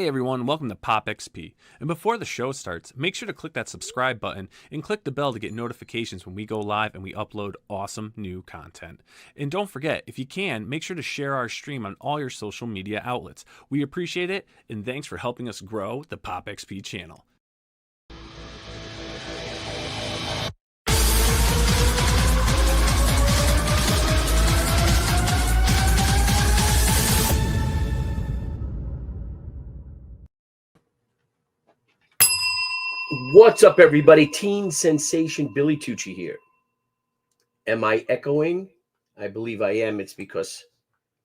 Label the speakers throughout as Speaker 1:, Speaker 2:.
Speaker 1: everyone, welcome to Pop XP. And before the show starts, make sure to click that subscribe button and click the bell to get notifications when we go live and we upload awesome new content. And don't forget, if you can, make sure to share our stream on all your social media outlets. We appreciate it, and thanks for helping us grow the Pop XP channel.
Speaker 2: What's up, everybody? Teen sensation Billy Tucci here. Am I echoing? I believe I am. It's because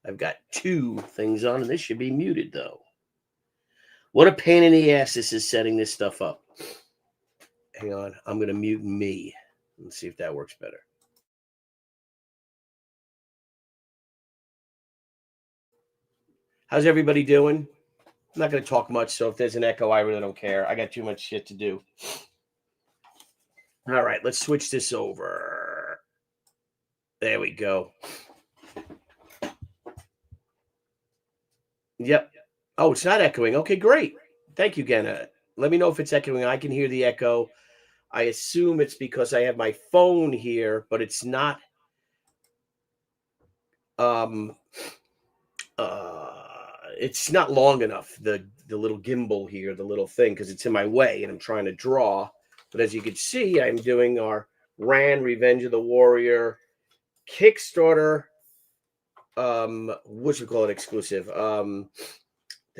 Speaker 2: I've got two things on, and this should be muted, though. What a pain in the ass this is setting this stuff up. Hang on. I'm going to mute me. Let's see if that works better. How's everybody doing? I'm not going to talk much, so if there's an echo, I really don't care. I got too much shit to do. All right, let's switch this over. There we go. Yep. Oh, it's not echoing. Okay, great. Thank you, Genna. Let me know if it's echoing. I can hear the echo. I assume it's because I have my phone here, but it's not. It's not long enough, the little gimbal here, the little thing, because it's in my way and I'm trying to draw. But as you can see, I'm doing our Revenge of the Warrior Kickstarter, whatchamacallit exclusive. The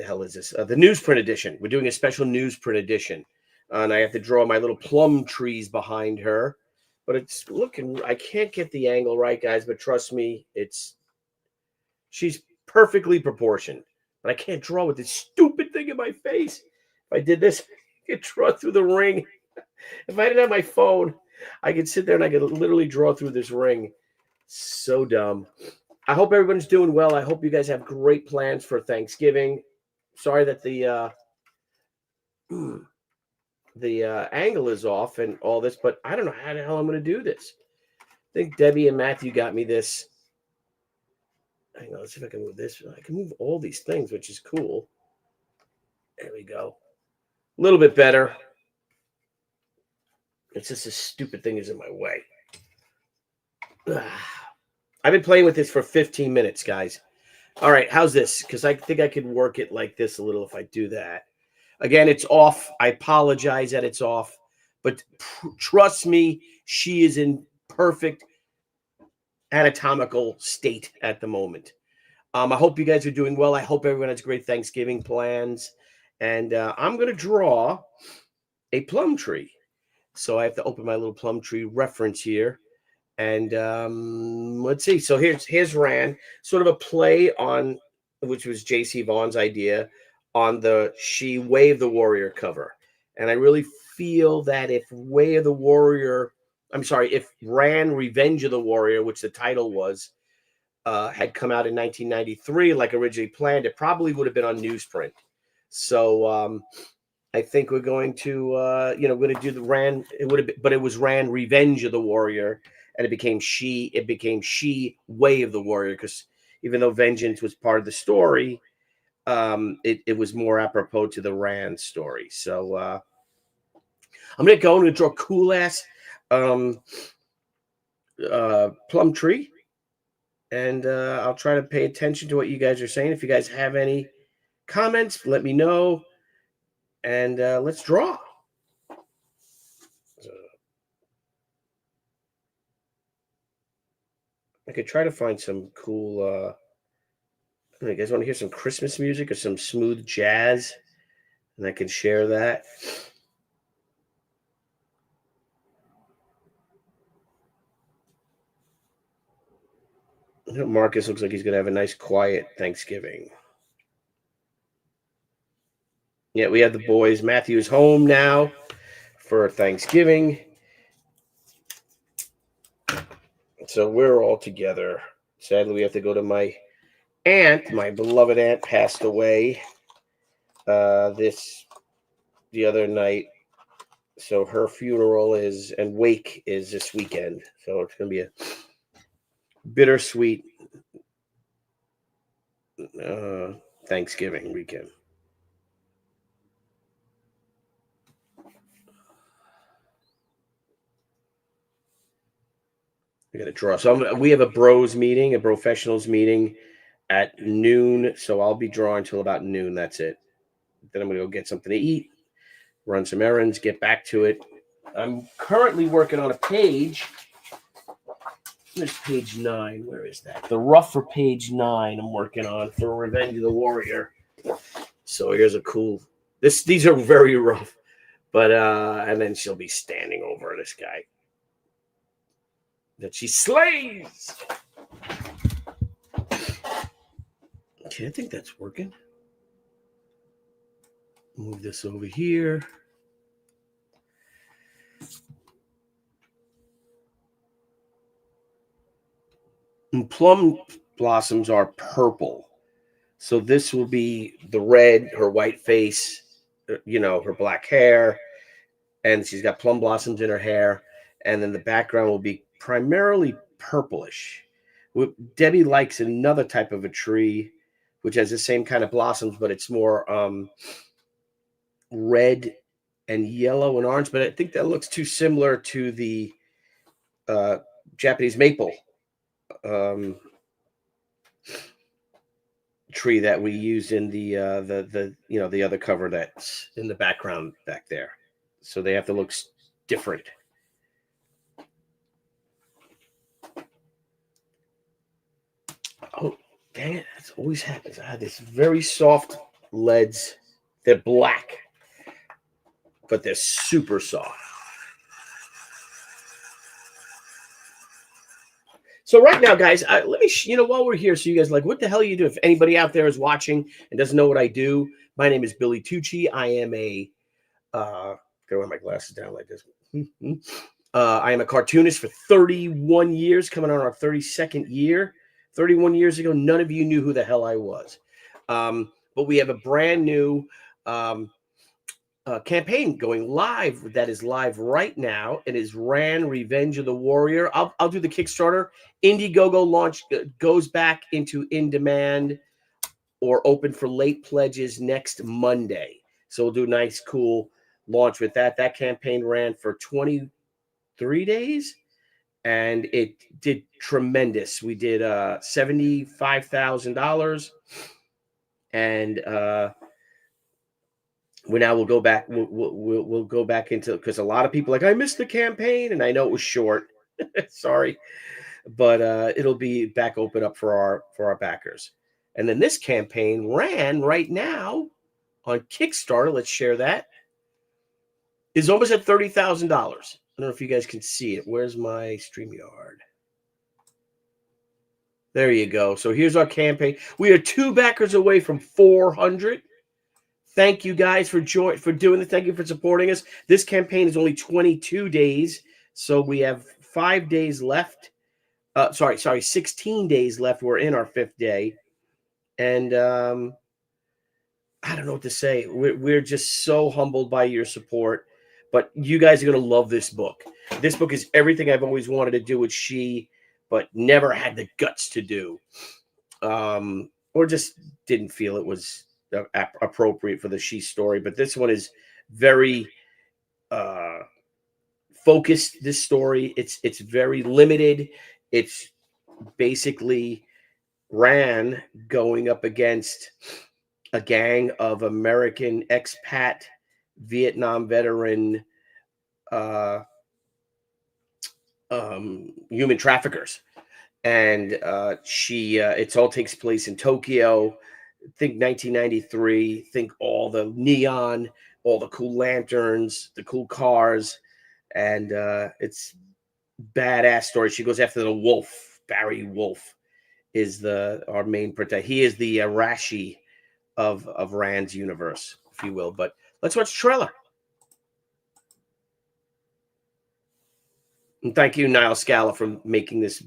Speaker 2: hell is this? The newsprint edition. We're doing a special newsprint edition. And I have to draw my little plum trees behind her. But it's looking, I can't get the angle right, guys, but trust me, she's perfectly proportioned. But I can't draw with this stupid thing in my face. If I did this, I could draw through the ring. If I didn't have my phone, I could sit there and I could literally draw through this ring. So dumb. I hope everyone's doing well. I hope you guys have great plans for Thanksgiving. Sorry that the angle is off and all this, but I don't know how the hell I'm going to do this. I think Debbie and Matthew got me this. Hang on, let's see if I can move this. I can move all these things, which is cool. There we go. A little bit better. It's just this stupid thing is in my way. I've been playing with this for 15 minutes, guys. All right, how's this? Because I think I could work it like this a little if I do that. Again, it's off. I apologize that it's off. But trust me, she is in perfect anatomical state at the moment. I hope you guys are doing well. I hope everyone has great Thanksgiving plans. And I'm going to draw a plum tree. So I have to open my little plum tree reference here. And let's see. So here's Ran, sort of a play on, which was J.C. Vaughn's idea, on the She Way of the Warrior cover. And I really feel that if if Revenge of the Warrior, which the title was, had come out in 1993, like originally planned, it probably would have been on newsprint. So I think we're going to, we're going to do the Ran. It would have been, but it was Ran Revenge of the Warrior, and it became She Way of the Warrior, because even though vengeance was part of the story, it was more apropos to the Ran story. So I'm going to draw cool ass plum tree, and I'll try to pay attention to what you guys are saying. If you guys have any comments, let me know, and let's draw. I could try to find some cool you guys want to hear some Christmas music or some smooth jazz, and I can share that. Marcus looks like he's going to have a nice, quiet Thanksgiving. Yeah, we have the boys. Matthew's home now for Thanksgiving. So we're all together. Sadly, we have to go to my aunt. My beloved aunt passed away the other night. So her funeral and wake is this weekend. So it's going to be a bittersweet Thanksgiving weekend. I got to draw. So we have a bros meeting, a professionals meeting at noon. So I'll be drawing till about noon. That's it. Then I'm going to go get something to eat, run some errands, get back to it. I'm currently working on a page. There's page 9. Where is that? The rough for page 9 I'm working on for Revenge of the Warrior. So here's a cool. These are very rough. But and then she'll be standing over this guy that she slays. Okay, I think that's working. Move this over here. And plum blossoms are purple. So this will be the red, her white face, you know, her black hair, and she's got plum blossoms in her hair. And then the background will be primarily purplish. Debbie likes another type of a tree, which has the same kind of blossoms, but it's more red and yellow and orange. But I think that looks too similar to the Japanese maple tree that we used in the other cover that's in the background back there. So they have to look different. Oh, dang it. That always happens. I had this very soft leads. They're black, but they're super soft. So right now, guys, let me, while we're here, so you guys are like, what the hell are you doing? If anybody out there is watching and doesn't know what I do, my name is Billy Tucci. I am gotta wear my glasses down like this. I am a cartoonist for 31 years, coming on our 32nd year. 31 years ago, none of you knew who the hell I was. But we have a brand new campaign going live that is live right now. It is Ran Revenge of the Warrior. I'll do the Kickstarter. Indiegogo launch goes back into in demand or open for late pledges next Monday. So we'll do a nice, cool launch with that. That campaign ran for 23 days and it did tremendous. We did $75,000 and we now will go back. We'll go back into, because a lot of people are like, I missed the campaign, and I know it was short. Sorry, but it'll be back open up for our backers. And then this campaign ran right now on Kickstarter. Let's share that. Is almost at $30,000. I don't know if you guys can see it. Where's my StreamYard? There you go. So here's our campaign. We are 2 backers away from 400. Thank you guys for doing it. Thank you for supporting us. This campaign is only 22 days, so we have 5 days left. 16 days left. We're in our 5th day, and I don't know what to say. We're just so humbled by your support. But you guys are gonna love this book. This book is everything I've always wanted to do with She, but never had the guts to do, or just didn't feel it was appropriate for the She story. But this one is very focused. This story, it's very limited. It's basically Ran going up against a gang of American expat Vietnam veteran human traffickers, and it all takes place in Tokyo. Think 1993, think all the neon, all the cool lanterns, the cool cars, and it's badass story. She goes after the wolf. Barry Wolf is our main protagonist. He is the Rashi of Rand's universe, if you will. But let's watch the trailer. And thank you, Niall Scala, for making this.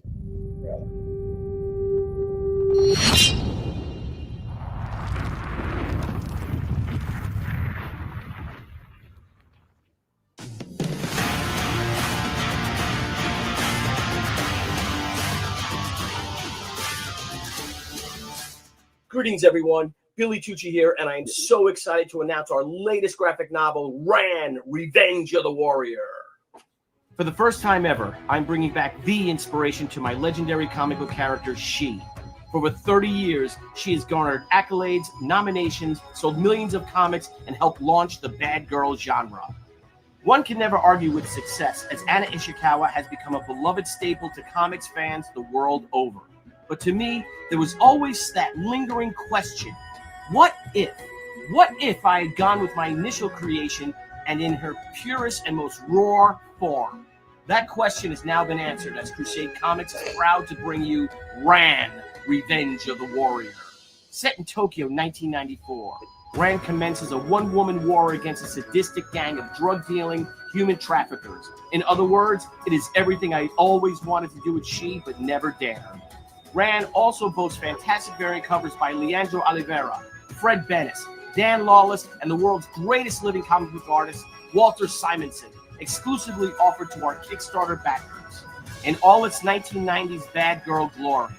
Speaker 2: Greetings, everyone. Billy Tucci here, and I am so excited to announce our latest graphic novel, Ran, Revenge of the Warrior. For the first time ever, I'm bringing back the inspiration to my legendary comic book character, She. For over 30 years, she has garnered accolades, nominations, sold millions of comics, and helped launch the bad girl genre. One can never argue with success, as Anna Ishikawa has become a beloved staple to comics fans the world over. But to me, there was always that lingering question: what if? What if I had gone with my initial creation and in her purest and most raw form? That question has now been answered, as Crusade Comics is proud to bring you Ran, Revenge of the Warrior. Set in Tokyo, 1994, Ran commences a one-woman war against a sadistic gang of drug-dealing human traffickers. In other words, it is everything I always wanted to do with She, but never dared. Ran also boasts fantastic variant covers by Leandro Oliveira, Fred Bennis, Dan Lawless, and the world's greatest living comic book artist, Walter Simonson, exclusively offered to our Kickstarter backers. In all its 1990s bad girl glory,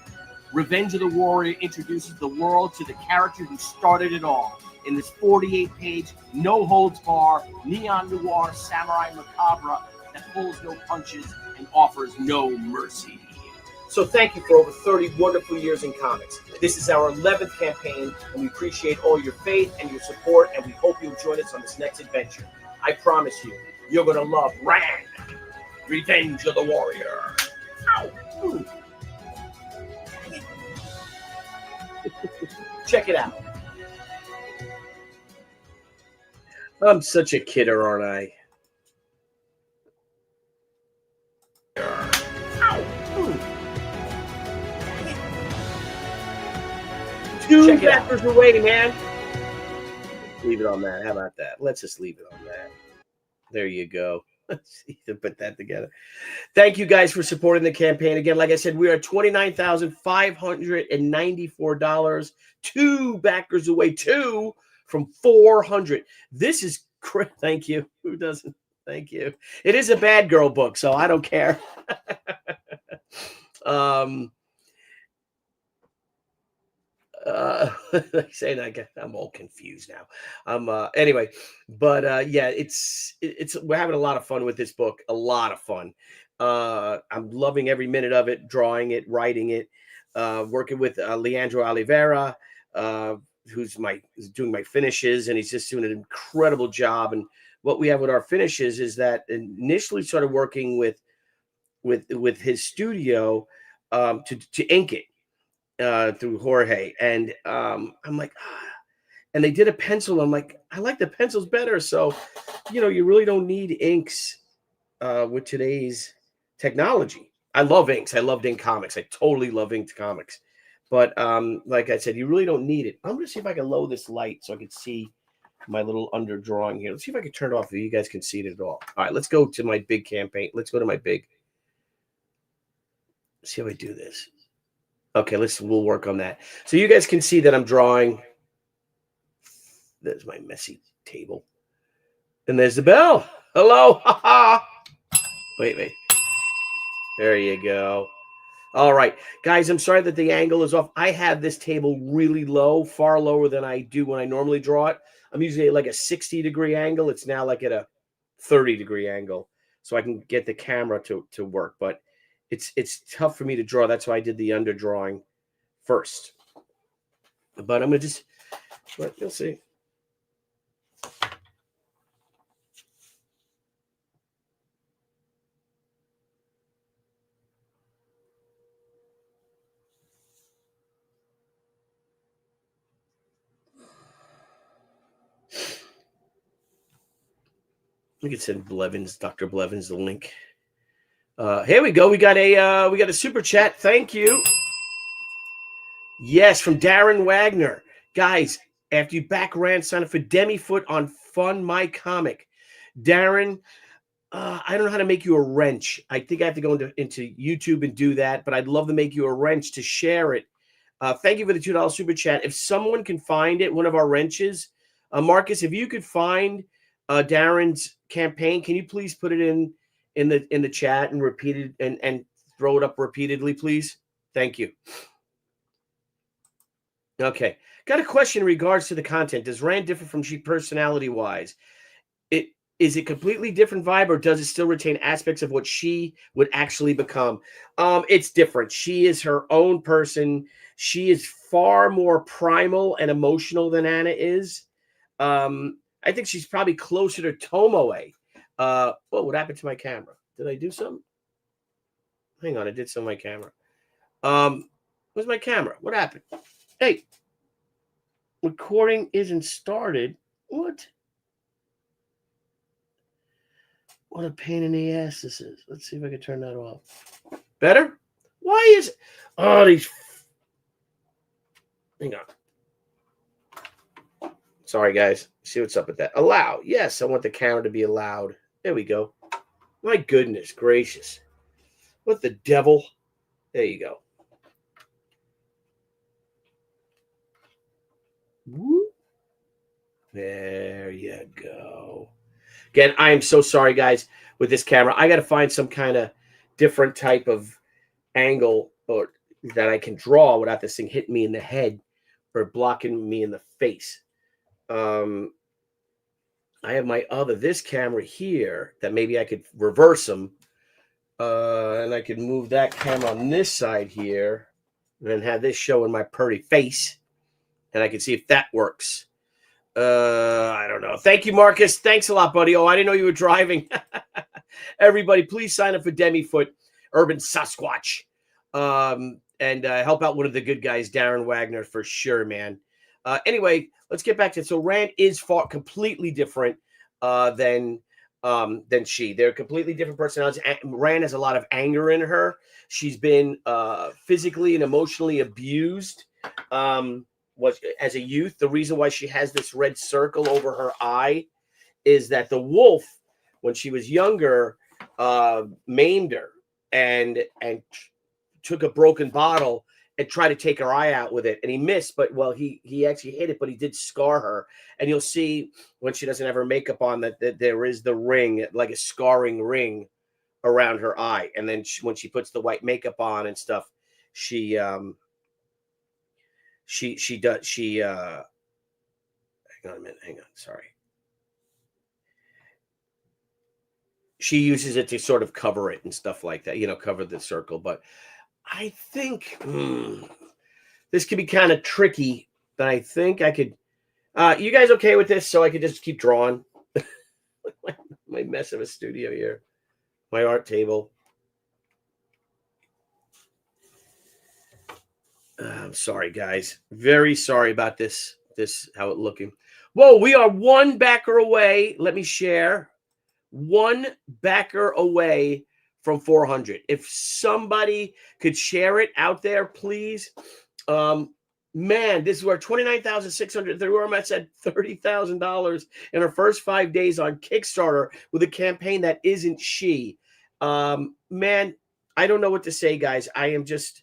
Speaker 2: Revenge of the Warrior introduces the world to the character who started it all in this 48-page, no-holds-bar, neon noir samurai macabre that pulls no punches and offers no mercy. So thank you for over 30 wonderful years in comics. This is our 11th campaign, and we appreciate all your faith and your support, and we hope you'll join us on this next adventure. I promise you, you're going to love Ran, Revenge of the Warrior. Ow! Ooh. Check it out. I'm such a kidder, aren't I? Two backers away, man. Leave it on that. How about that? Let's just leave it on that. There you go. Let's see to put that together. Thank you guys for supporting the campaign. Again, like I said, we are $29,594. Two backers away. Two from 400. This is great. Thank you. Who doesn't? Thank you. It is a bad girl book, so I don't care. Saying that, I'm all confused now. Anyway, but yeah, it's we're having a lot of fun with this book. A lot of fun. I'm loving every minute of it, drawing it, writing it, working with Leandro Oliveira, who's doing my finishes, and he's just doing an incredible job. And what we have with our finishes is that initially started working with his studio to ink it. Through Jorge, and I'm like, and they did a pencil. I'm like, I like the pencils better. So, you really don't need inks with today's technology. I love inks. I loved ink comics. I totally love inked comics. But like I said, you really don't need it. I'm gonna see if I can lower this light so I can see my little underdrawing here. Let's see if I can turn it off so you guys can see it at all. All right, let's go to my big campaign. Let's go to my big. Let's see how I do this. Okay, we'll work on that. So you guys can see that I'm drawing. There's my messy table. And there's the bell. Hello. Wait. There you go. All right. Guys, I'm sorry that the angle is off. I have this table really low, far lower than I do when I normally draw it. I'm usually at like a 60-degree angle. It's now like at a 30-degree angle. So I can get the camera to work. But it's tough for me to draw. That's why I did the underdrawing first. But I'm going to you'll see. We could send Dr. Blevins the link. Here we go. We got a super chat. Thank you. Yes, from Darren Wagner. Guys, after you back Ran, sign up for Demifoot on Fund My Comic. Darren, I don't know how to make you a wrench. I think I have to go into YouTube and do that, but I'd love to make you a wrench to share it. Thank you for the $2 super chat. If someone can find it, one of our wrenches, Marcus, if you could find Darren's campaign, can you please put it in the chat and repeat it and throw it up repeatedly, please? Thank you. Okay. Got a question in regards to the content. Does Rand differ from She personality-wise? is it completely different vibe, or does it still retain aspects of what she would actually become? It's different. She is her own person. She is far more primal and emotional than Anna is. I think she's probably closer to Tomoe. What happened to my camera? Did I do something? Hang on, I did some on my camera. Where's my camera? What happened? Hey, recording isn't started. What? What a pain in the ass this is. Let's see if I can turn that off. Better? Why is it? Oh, these. Hang on. Sorry, guys. See what's up with that. Allow. Yes, I want the camera to be allowed. There we go. My goodness gracious. What the devil? There you go. Whoop. There you go. Again, I am so sorry, guys, with this camera. I got to find some kind of different type of angle or that I can draw without this thing hitting me in the head or blocking me in the face. I have this camera here that maybe I could reverse them. And I could move that camera on this side here and then have this showing my pretty face. And I can see if that works. I don't know. Thank you, Marcus. Thanks a lot, buddy. Oh, I didn't know you were driving. Everybody, please sign up for Demifoot, Urban Sasquatch, and help out one of the good guys, Darren Wagner, for sure, man. Anyway, let's get back to it. So Rand is completely different than she. They're completely different personalities. Rand has a lot of anger in her. She's been physically and emotionally abused. As a youth, the reason why she has this red circle over her eye is that the wolf, when she was younger, maimed her and took a broken bottle and tried to take her eye out with it, and he missed. But he actually hit it, but he did scar her. And you'll see when she doesn't have her makeup on that there is the ring, like a scarring ring around her eye. And then when she puts the white makeup on and stuff, she hang on a minute, sorry. She uses it to sort of cover it and stuff like that, cover the circle. But I think this could be kind of tricky, but I think I could. You guys okay with this? So I could just keep drawing. My mess of a studio here, my art table. I'm sorry, guys. Very sorry about this. How it looking. Whoa, we are one backer away. Let me share. One backer away from 400. If somebody could share it out there, please. Man, this is where 29,600. We're almost at $30,000 in our first 5 days on Kickstarter with a campaign that isn't she. Man, I don't know what to say, guys. I am just,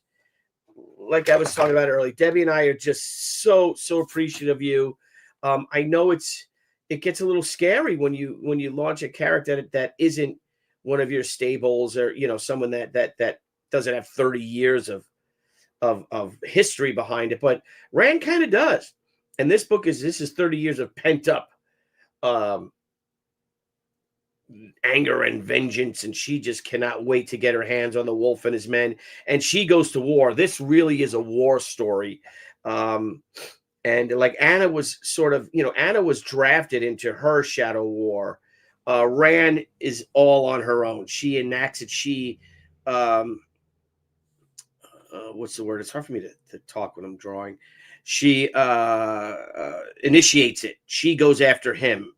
Speaker 2: like I was talking about earlier, Debbie and I are just so appreciative of you. I know it gets a little scary when you launch a character that isn't one of your stables, or someone that doesn't have 30 years of history behind it. But Rand kind of does, and this is 30 years of pent up anger and vengeance, and she just cannot wait to get her hands on the wolf and his men, and she goes to war. This really is a war story. And like Anna was Anna was drafted into her shadow war. Rand is all on her own. She enacts it. She what's the word? It's hard for me to talk when I'm drawing. She initiates it. She goes after him,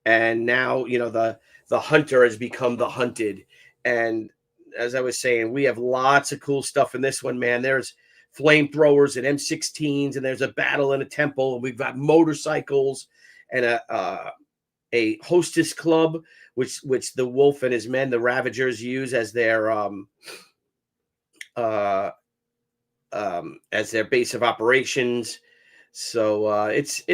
Speaker 2: and now the hunter has become the hunted. And as I was saying, we have lots of cool stuff in this one, man. There's flamethrowers and M16s, and there's a battle in a temple, and we've got motorcycles and a hostess club, which the wolf and his men, the Ravagers, use as their base of operations. So it's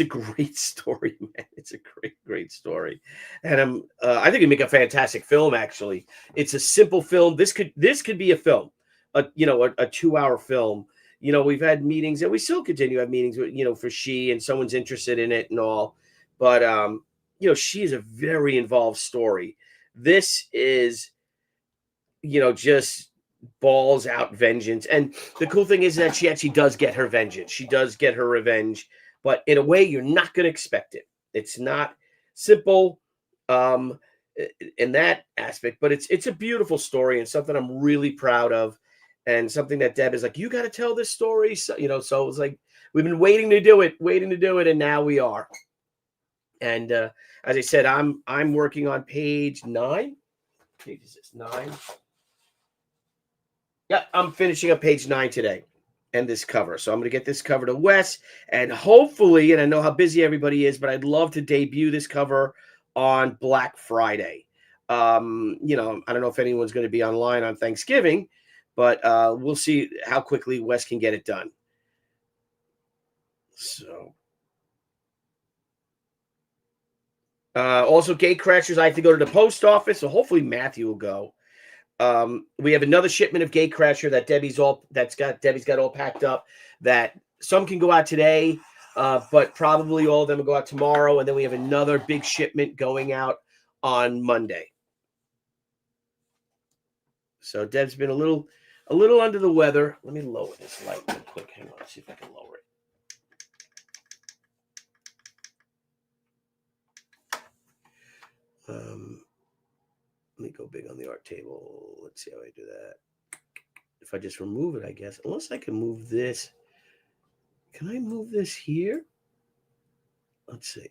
Speaker 2: a great story, man. It's a great story, and I think it'd make a fantastic film. Actually, it's a simple film. This could be a film, a 2-hour film. We've had meetings, and we still continue to have meetings with for she, and someone's interested in it and all. But you know, she is a very involved story. This is, you know, just balls out vengeance. And the cool thing is that she actually does get her vengeance. She does get her revenge, but in a way you're not going to expect it. It's not simple in that aspect, but it's a beautiful story and something I'm really proud of, and something that Deb is like, you got to tell this story. So, you know, so it was like, we've been waiting to do it, and now we are. And as I said, I'm working on page 9. Page is this 9? Yeah, I'm finishing up page 9 today, and this cover. So I'm going to get this cover to Wes, and hopefully, and I know how busy everybody is, but I'd love to debut this cover on Black Friday. You know, I don't know if anyone's going to be online on Thanksgiving, but we'll see how quickly Wes can get it done. So, also, Gate Crashers, I have to go to the post office, so hopefully Matthew will go. We have another shipment of Gate Crasher that Debbie's got all packed up. That some can go out today, but probably all of them will go out tomorrow. And then we have another big shipment going out on Monday. So Deb's been a little under the weather. Let me lower this light real quick. Hang on, see if I can lower it. Let me go big on the art table. Let's see how I do that. If I just remove it, I guess. Unless I can move this. Can I move this here? Let's see.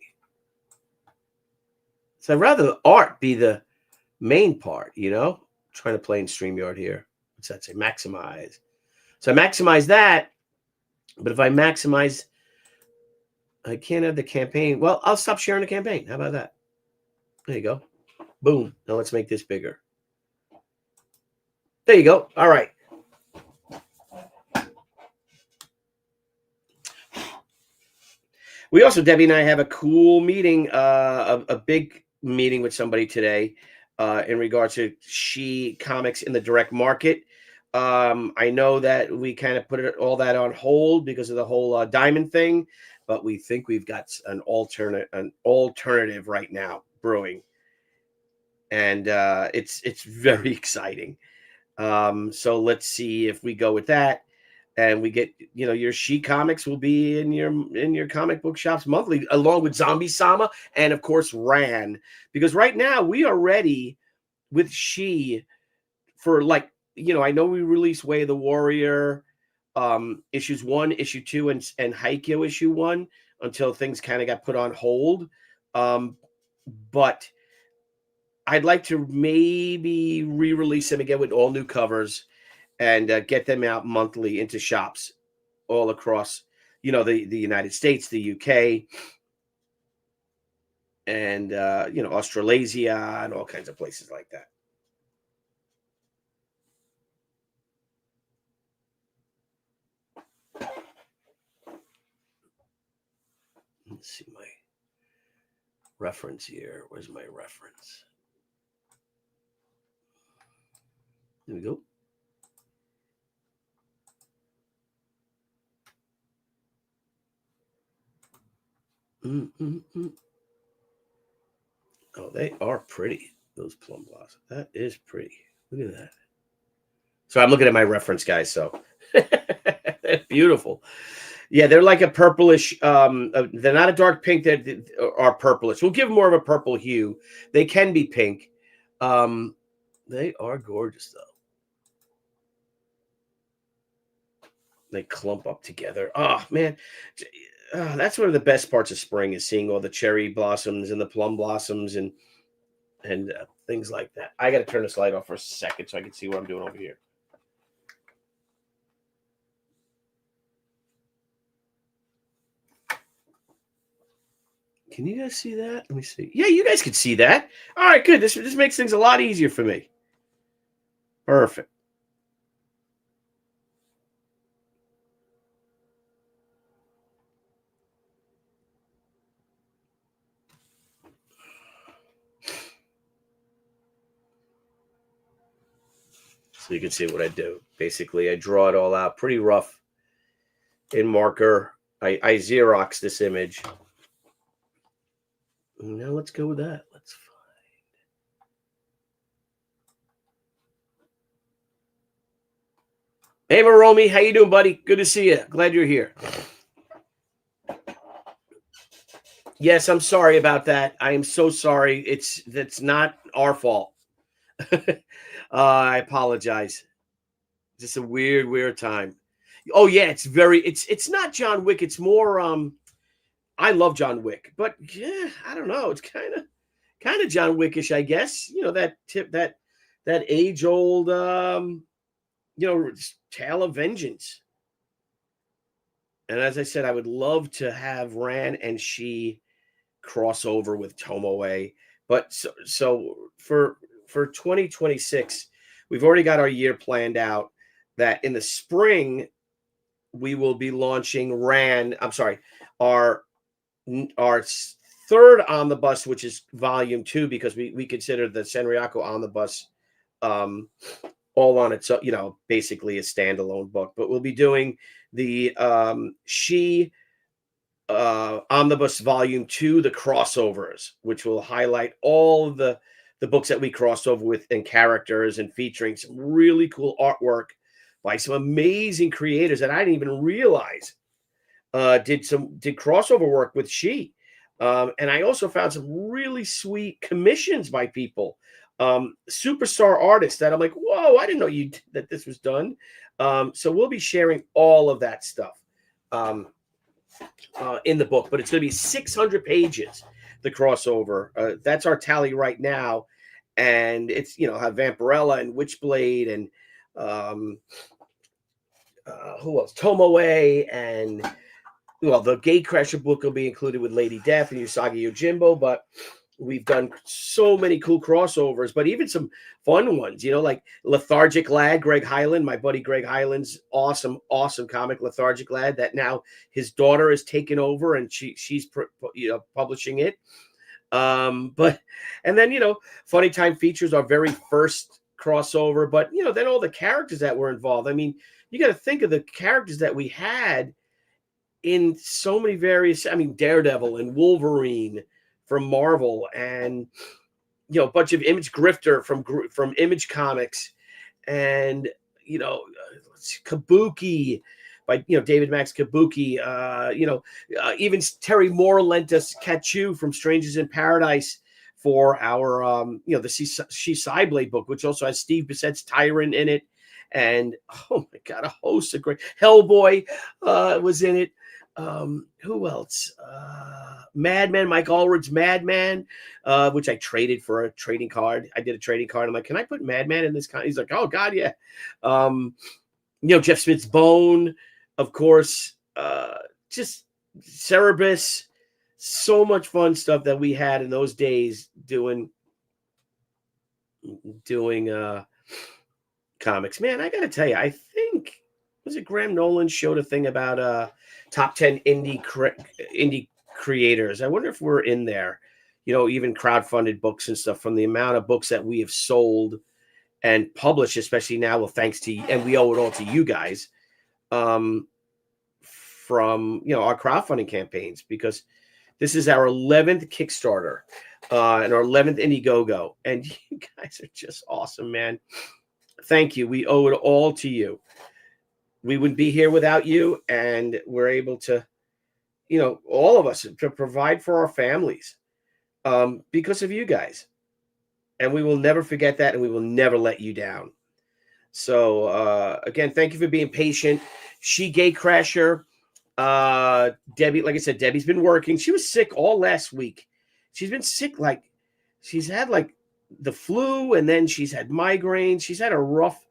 Speaker 2: So I'd rather the art be the main part, you know? I'm trying to play in StreamYard here. What's that say? Maximize. So I maximize that. But if I maximize, I can't have the campaign. Well, I'll stop sharing the campaign. How about that? There you go. Boom. Now let's make this bigger. There you go. All right. We also, Debbie and I have a cool meeting, a big meeting with somebody today in regards to She comics in the direct market. I know that we kind of put all that on hold because of the whole diamond thing, but we think we've got an alternative right now brewing. And it's very exciting. So let's see if we go with that, and we get, you know, your She comics will be in your comic book shops monthly, along with Zombie Sama and of course Ran, because right now we are ready with She for, like, you know, I know we released Way of the Warrior issues 1, issue 2, and Haikyuu issue 1 until things kind of got put on hold, but I'd like to maybe re-release them again with all new covers and get them out monthly into shops all across, you know, the United States, the UK, and, you know, Australasia and all kinds of places like that. Let's see my reference here. Where's my reference? There we go. Oh, they are pretty, those plum blossoms. That is pretty. Look at that. So I'm looking at my reference, guys. So they're beautiful. Yeah, they're like a purplish. They're not a dark pink. They are purplish. We'll give them more of a purple hue. They can be pink. They are gorgeous, though. They clump up together. Oh, man. That's one of the best parts of spring, is seeing all the cherry blossoms and the plum blossoms and things like that. I got to turn this light off for a second so I can see what I'm doing over here. Can you guys see that? Let me see. Yeah, you guys can see that. All right, good. This makes things a lot easier for me. Perfect. So you can see what I do. Basically, I draw it all out pretty rough in marker. I Xerox this image. Now let's go with that. Let's find. Hey, Maromi, how you doing, buddy? Good to see you. Glad you're here. Yes, I'm sorry about that. I am so sorry. That's not our fault. I apologize. Just a weird time. Oh yeah, it's not John Wick. It's more I love John Wick, but yeah, I don't know. It's kind of John Wickish, I guess. You know, that age old tale of vengeance. And as I said, I would love to have Ran and Shi crossover with Tomoe. But so for 2026, we've already got our year planned out that in the spring we will be launching our third omnibus, which is volume 2, because we consider the Senryaku omnibus all on its, basically a standalone book. But we'll be doing the Shi omnibus volume 2, the crossovers, which will highlight all the books that we crossed over with and characters, and featuring some really cool artwork by some amazing creators that I didn't even realize did crossover work with Shi. And I also found some really sweet commissions by people, superstar artists that I'm like, whoa, I didn't know that this was done. So we'll be sharing all of that stuff in the book, but it's going to be 600 pages, the crossover. That's our tally right now. And it's, have Vampirella and Witchblade and who else? Tomoe, and the Gatecrasher book will be included with Lady Death and Usagi Yojimbo, but we've done so many cool crossovers, but even some fun ones, like Lethargic Lad, Greg Hyland, my buddy Greg Hyland's awesome comic, Lethargic Lad, that now his daughter has taken over and she's publishing it. And then, Funny Time features our very first crossover, but then all the characters that were involved. I mean, you got to think of the characters that we had in so many various, Daredevil and Wolverine from Marvel, and a bunch of Image Grifter from Image Comics, and Kabuki by David Max Kabuki. Even Terry Moore lent us Kachu from Strangers in Paradise for our the Shi Blade book, which also has Steve Bissett's Tyrant in it, and oh my god, a host of great Hellboy was in it. Who else? Madman, Mike Allred's Madman, which I traded for a trading card. I did a trading card. I'm like, can I put Madman in this? He's like, oh god, yeah. Jeff Smith's Bone, of course. Just Cerebus. So much fun stuff that we had in those days doing comics. Man, I gotta tell you, I think was it Graham Nolan showed a thing about top 10 indie creators. I wonder if we're in there, even crowdfunded books and stuff, from the amount of books that we have sold and published, especially now. Well, thanks to you, and we owe it all to you guys, from our crowdfunding campaigns, because this is our 11th Kickstarter and our 11th Indiegogo, and you guys are just awesome, man. Thank you. We owe it all to you. We wouldn't be here without you, and we're able to, all of us, to provide for our families because of you guys. And we will never forget that, and we will never let you down. So, again, thank you for being patient. She Gatecrasher, Debbie, like I said, Debbie's been working. She was sick all last week. She's been sick, she's had the flu, and then she's had migraines. She's had a rough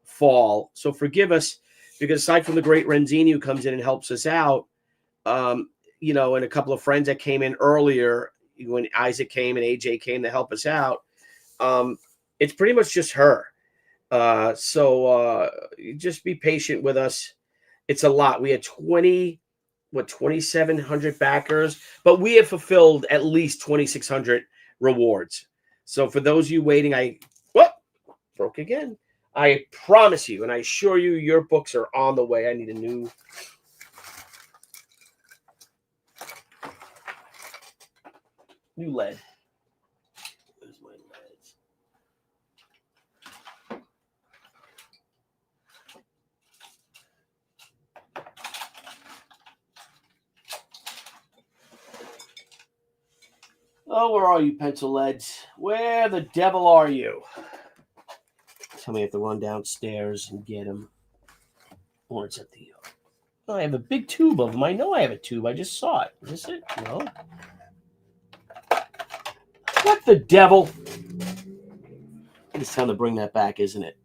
Speaker 2: fall. So forgive us, because aside from the great Renzini, who comes in and helps us out, and a couple of friends that came in earlier when Isaac came and AJ came to help us out, it's pretty much just her. So just be patient with us. It's a lot. We had 2,700 backers, but we have fulfilled at least 2,600 rewards. So for those of you waiting, broke again. I promise you, and I assure you, your books are on the way. I need a new. New lead. Where's my leads? Oh, where are you, pencil leads? Where the devil are you? Tell me I have to run downstairs and get them. Or it's at the... Oh, I have a big tube of them. I know I have a tube. I just saw it. Is this it? No. What the devil? It's time to bring that back, isn't it?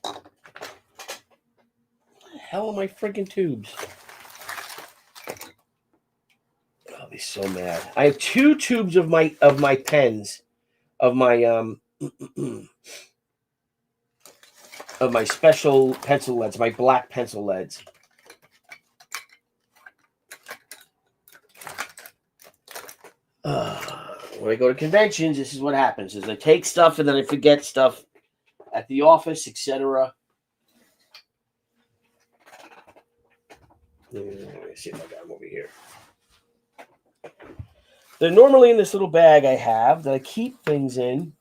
Speaker 2: What the hell are my freaking tubes? I'll be so mad. I have 2 tubes of my pens, of my of my special pencil leads, my black pencil leads. When I go to conventions, this is what happens: is I take stuff and then I forget stuff at the office, etc. Let me see if I got them over here. They're normally in this little bag I have that I keep things in.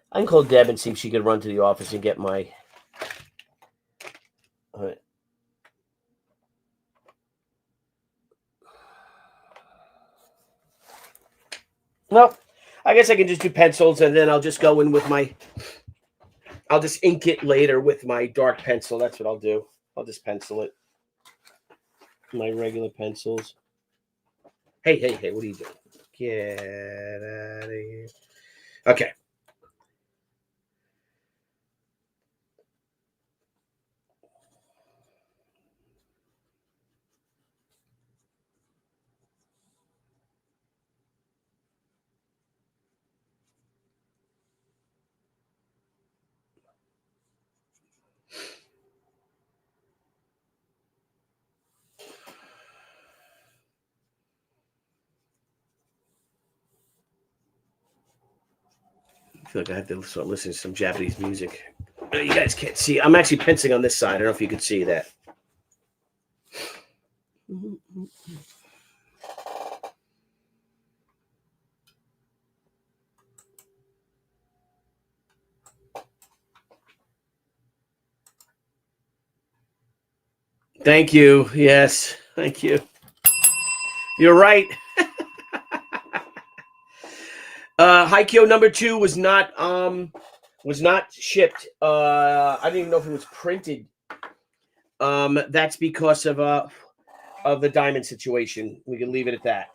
Speaker 2: I can call Deb and see if she could run to the office and get my... Well, I guess I can just do pencils, and then I'll just go in with my... I'll just ink it later with my dark pencil. That's what I'll do. I'll just pencil it. My regular pencils. Hey, what are you doing? Get out of here. Okay. I feel like I have to start listening to some Japanese music. You guys can't see. I'm actually penciling on this side. I don't know if you could see that. Thank you. Yes, thank you. You're right. Haikyuu number 2 was not shipped. I didn't even know if it was printed. That's because of the diamond situation. We can leave it at that.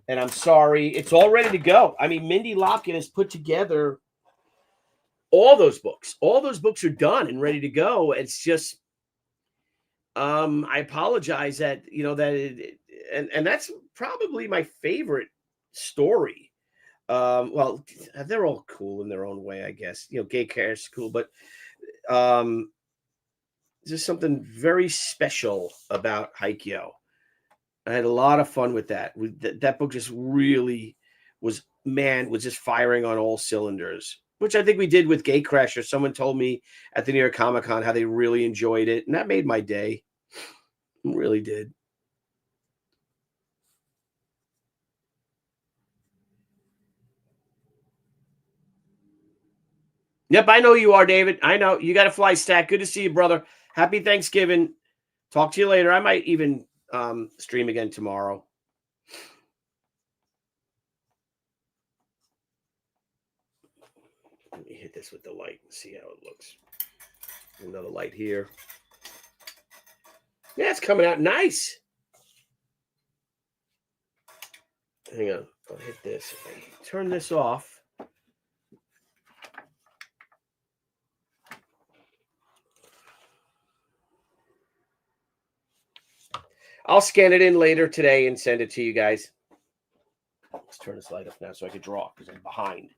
Speaker 2: And I'm sorry. It's all ready to go. I mean, Mindy Lockett has put together all those books. All those books are done and ready to go. It's just, I apologize that, and that's probably my favorite story. Well, they're all cool in their own way, I guess. Gay care is cool, but there's something very special about Haikyuu. I had a lot of fun with that. That book just really was just firing on all cylinders, which I think we did with Gatecrasher. Someone told me at the New York Comic Con how they really enjoyed it, and that made my day. It really did. Yep, I know you are, David. I know. You got a fly stack. Good to see you, brother. Happy Thanksgiving. Talk to you later. I might even stream again tomorrow. Let me hit this with the light and see how it looks. Another light here. Yeah, it's coming out nice. Hang on. I'll hit this. If I turn this off. I'll scan it in later today and send it to you guys. Let's turn this light up now so I can draw because I'm behind.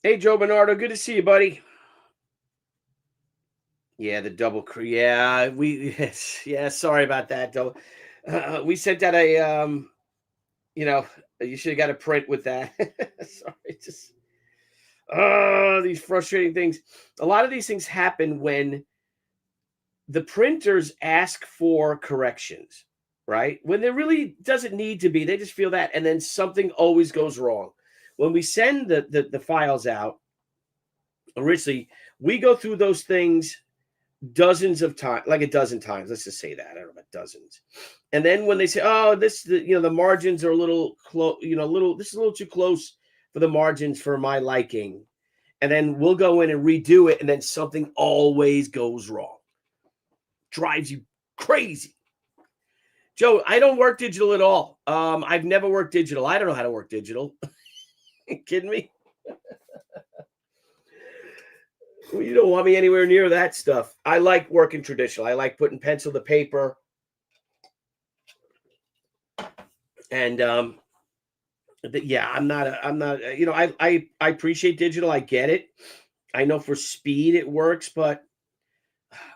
Speaker 2: Hey, Joe Bernardo, good to see you, buddy. Yeah, the double yeah, yeah, sorry about that though. We sent out a you know, you should have got a print with that. Sorry, just these frustrating things. A lot of these things happen when the printers ask for corrections, right? When there really doesn't need to be, they just feel that, and then something always goes wrong. When we send the files out, originally, we go through those things dozens of times, like a dozen times. Let's just say that. I don't know about dozens. And then when they say, "Oh, the margins are a little close, this is a little too close for the margins for my liking," and then we'll go in and redo it, and then something always goes wrong. Drives you crazy. Joe, I don't work digital at all. I've never worked digital. I don't know how to work digital. You kidding me? Well, you don't want me anywhere near that stuff. I like working traditional. I like putting pencil to paper. And yeah, I'm not, I appreciate digital. I get it. I know for speed it works, but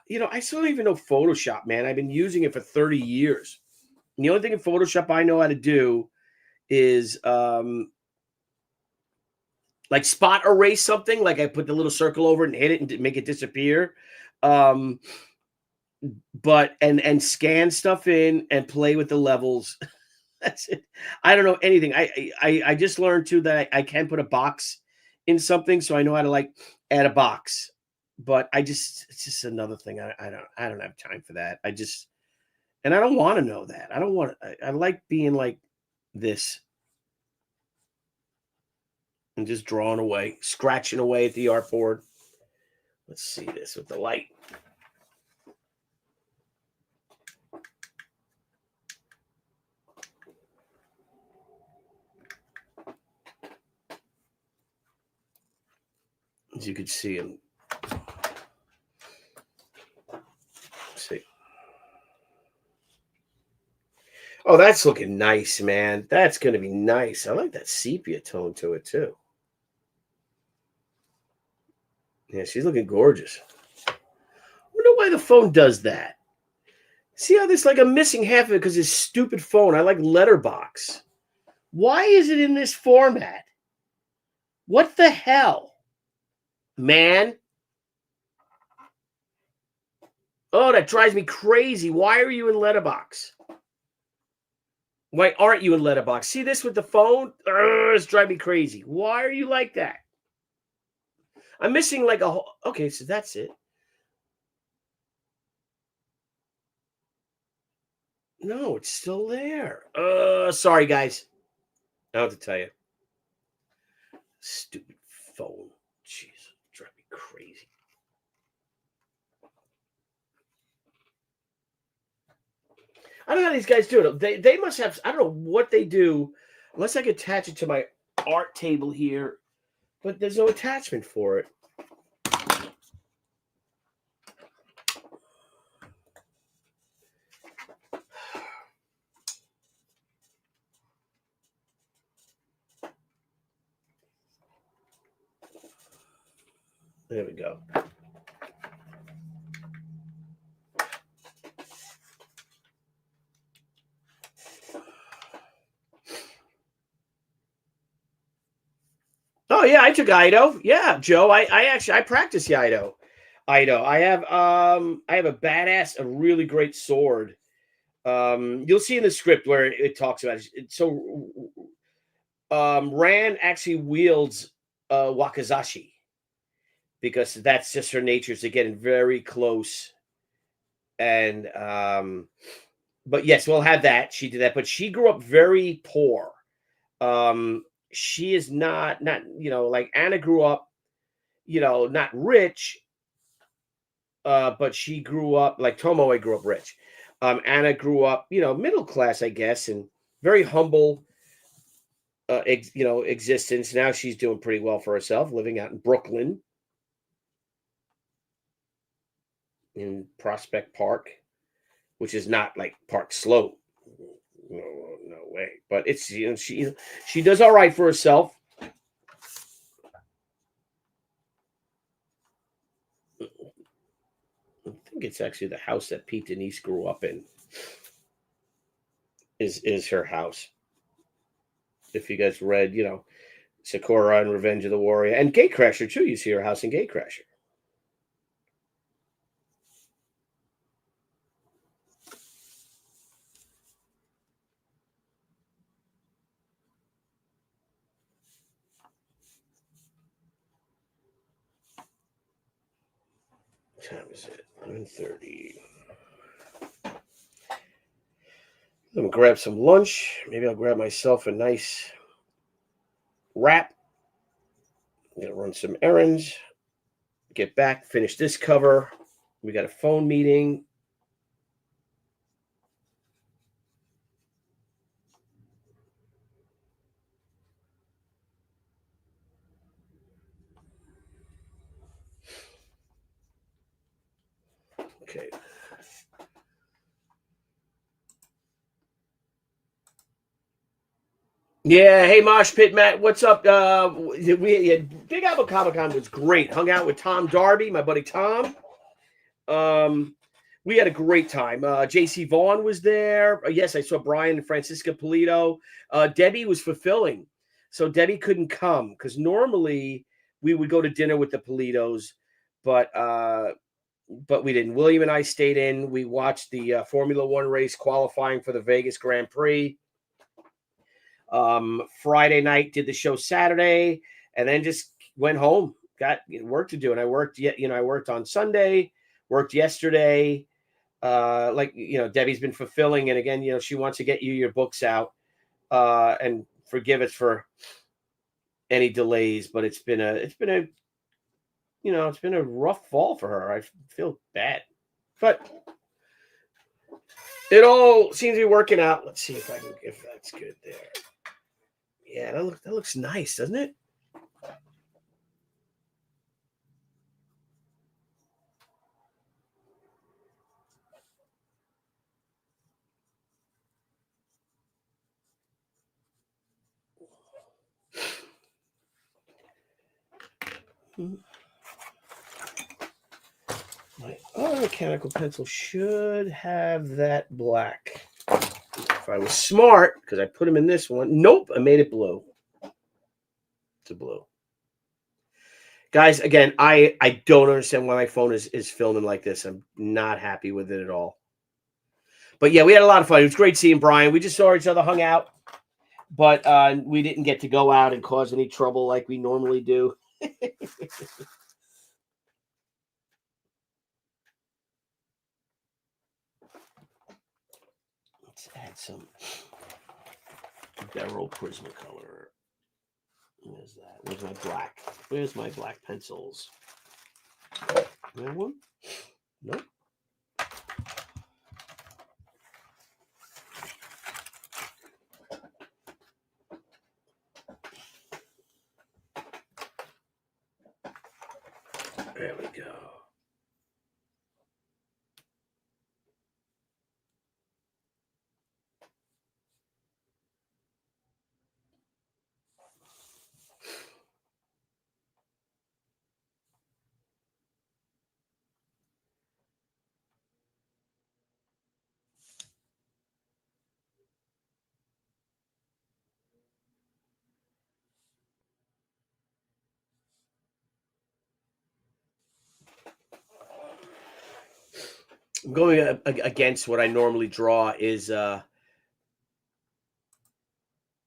Speaker 2: I still don't even know Photoshop, man. I've been using it for 30 years. And the only thing in Photoshop I know how to do is like spot erase something, like I put the little circle over it and hit it and make it disappear. But and scan stuff in and play with the levels. That's it. I don't know anything. I just learned too that I can put a box in something, so I know how to like add a box. But it's just another thing. I don't have time for that. And I don't want to know that. I like being like this and just drawing away, scratching away at the artboard. Let's see this with the light. As you can see him. See. Oh, that's looking nice, man. That's going to be nice. I like that sepia tone to it, too. Yeah, she's looking gorgeous. I wonder why the phone does that. See how this, like, I'm missing half of it because this stupid phone. I like letterbox. Why is it in this format? What the hell? Man. Oh, that drives me crazy. Why are you in letterbox? Why aren't you in letterbox? See this with the phone? It's driving me crazy. Why are you like that? I'm missing like a whole... Okay, so that's it. No, it's still there. Sorry, guys. I don't have to tell you. Stupid phone. Jeez, drive me crazy. I don't know how these guys do it. They must have... I don't know what they do unless I can attach it to my art table here. But there's no attachment for it. There we go. Oh yeah, I took Ido. Yeah, Joe. I practice the Ido. I have a badass, a really great sword. You'll see in the script where it talks about it. So Ran actually wields wakizashi because that's just her nature, is to get in very close. And but yes, we'll have that. She did that, but she grew up very poor. She is not like Anna grew up, not rich, but she grew up like Tomoe grew up rich. Anna grew up, middle class, I guess, and very humble, existence. Now she's doing pretty well for herself, living out in Brooklyn, in Prospect Park, which is not like Park Slope. No way. But it's she does all right for herself. think it's actually the house that Pete Denise grew up in. Is her house. If you guys read, Sakura and Revenge of the Warrior and Gatecrasher too, you see her house in Gatecrasher. What time is it? 9:30. I'm gonna grab some lunch. Maybe I'll grab myself a nice wrap. I'm gonna run some errands. Get back, finish this cover. We got a phone meeting. Okay. Yeah, hey Mosh Pit Matt, what's up? Big Apple Comic Con was great. Hung out with Tom Darby, my buddy Tom. We had a great time. JC Vaughn was there. Yes, I saw Brian and Francisca Polito. Debbie was fulfilling, so Debbie couldn't come because normally we would go to dinner with the Politos, but we didn't. William and I stayed in. We watched the Formula One race qualifying for the Vegas Grand Prix. Friday night, did the show Saturday, and then just went home. Got work to do, and I worked. I worked on Sunday. Worked yesterday. Debbie's been fulfilling, and again, she wants to get you your books out, and forgive us for any delays. But it's been a rough fall for her. I feel bad, but it all seems to be working out. Let's see if that's good there. Yeah, that looks nice, doesn't it? My other mechanical pencil should have that black. If I was smart, because I put them in this one. Nope, I made it blue. It's a blue. Guys, again, I don't understand why my phone is filming like this. I'm not happy with it at all. But yeah, we had a lot of fun. It was great seeing Brian. We just saw each other, hung out. But we didn't get to go out and cause any trouble like we normally do. Let's add some Beryl Prismacolor. Where's that? Where's my black? Where's my black pencils? That one? Nope. There we go. I'm going against what I normally draw is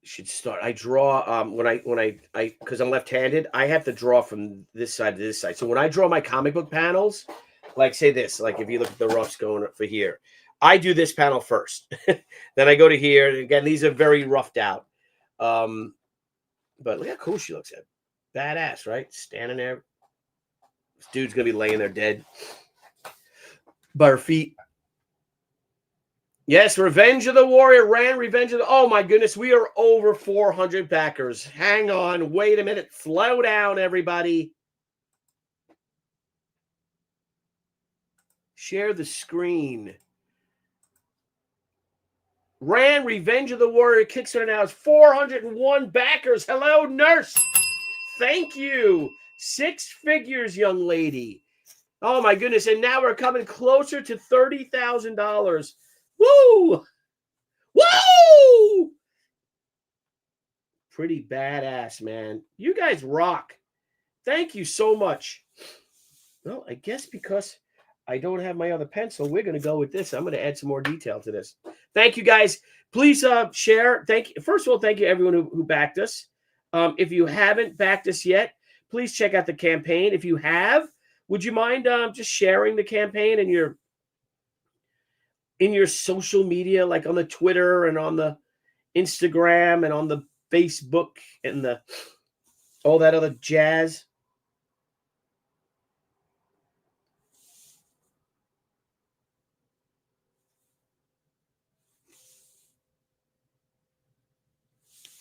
Speaker 2: should start. I draw when I because I'm left-handed, I have to draw from this side to this side. So when I draw my comic book panels, like say this, like if you look at the roughs going for here, I do this panel first. Then I go to here. Again, these are very roughed out. But look how cool she looks at. Badass, right? Standing there. This dude's gonna be laying there dead by her feet. Yes, Revenge of the Warrior ran Revenge of the... Oh, my goodness. We are over 400 backers. Hang on. Wait a minute. Slow down, everybody. Share the screen. Ran Revenge of the Warrior Kickstarter now is 401 backers. Hello, nurse. Thank you. 6 figures, young lady. Oh my goodness. And now we're coming closer to $30,000. Woo! Woo! Pretty badass, man. You guys rock. Thank you so much. Well, I guess because I don't have my other pencil, we're going to go with this. I'm going to add some more detail to this. Thank you, guys. Please share. First of all, thank you everyone who backed us. If you haven't backed us yet, please check out the campaign. If you have, would you mind just sharing the campaign in your social media, like on the Twitter and on the Instagram and on the Facebook and all that other jazz?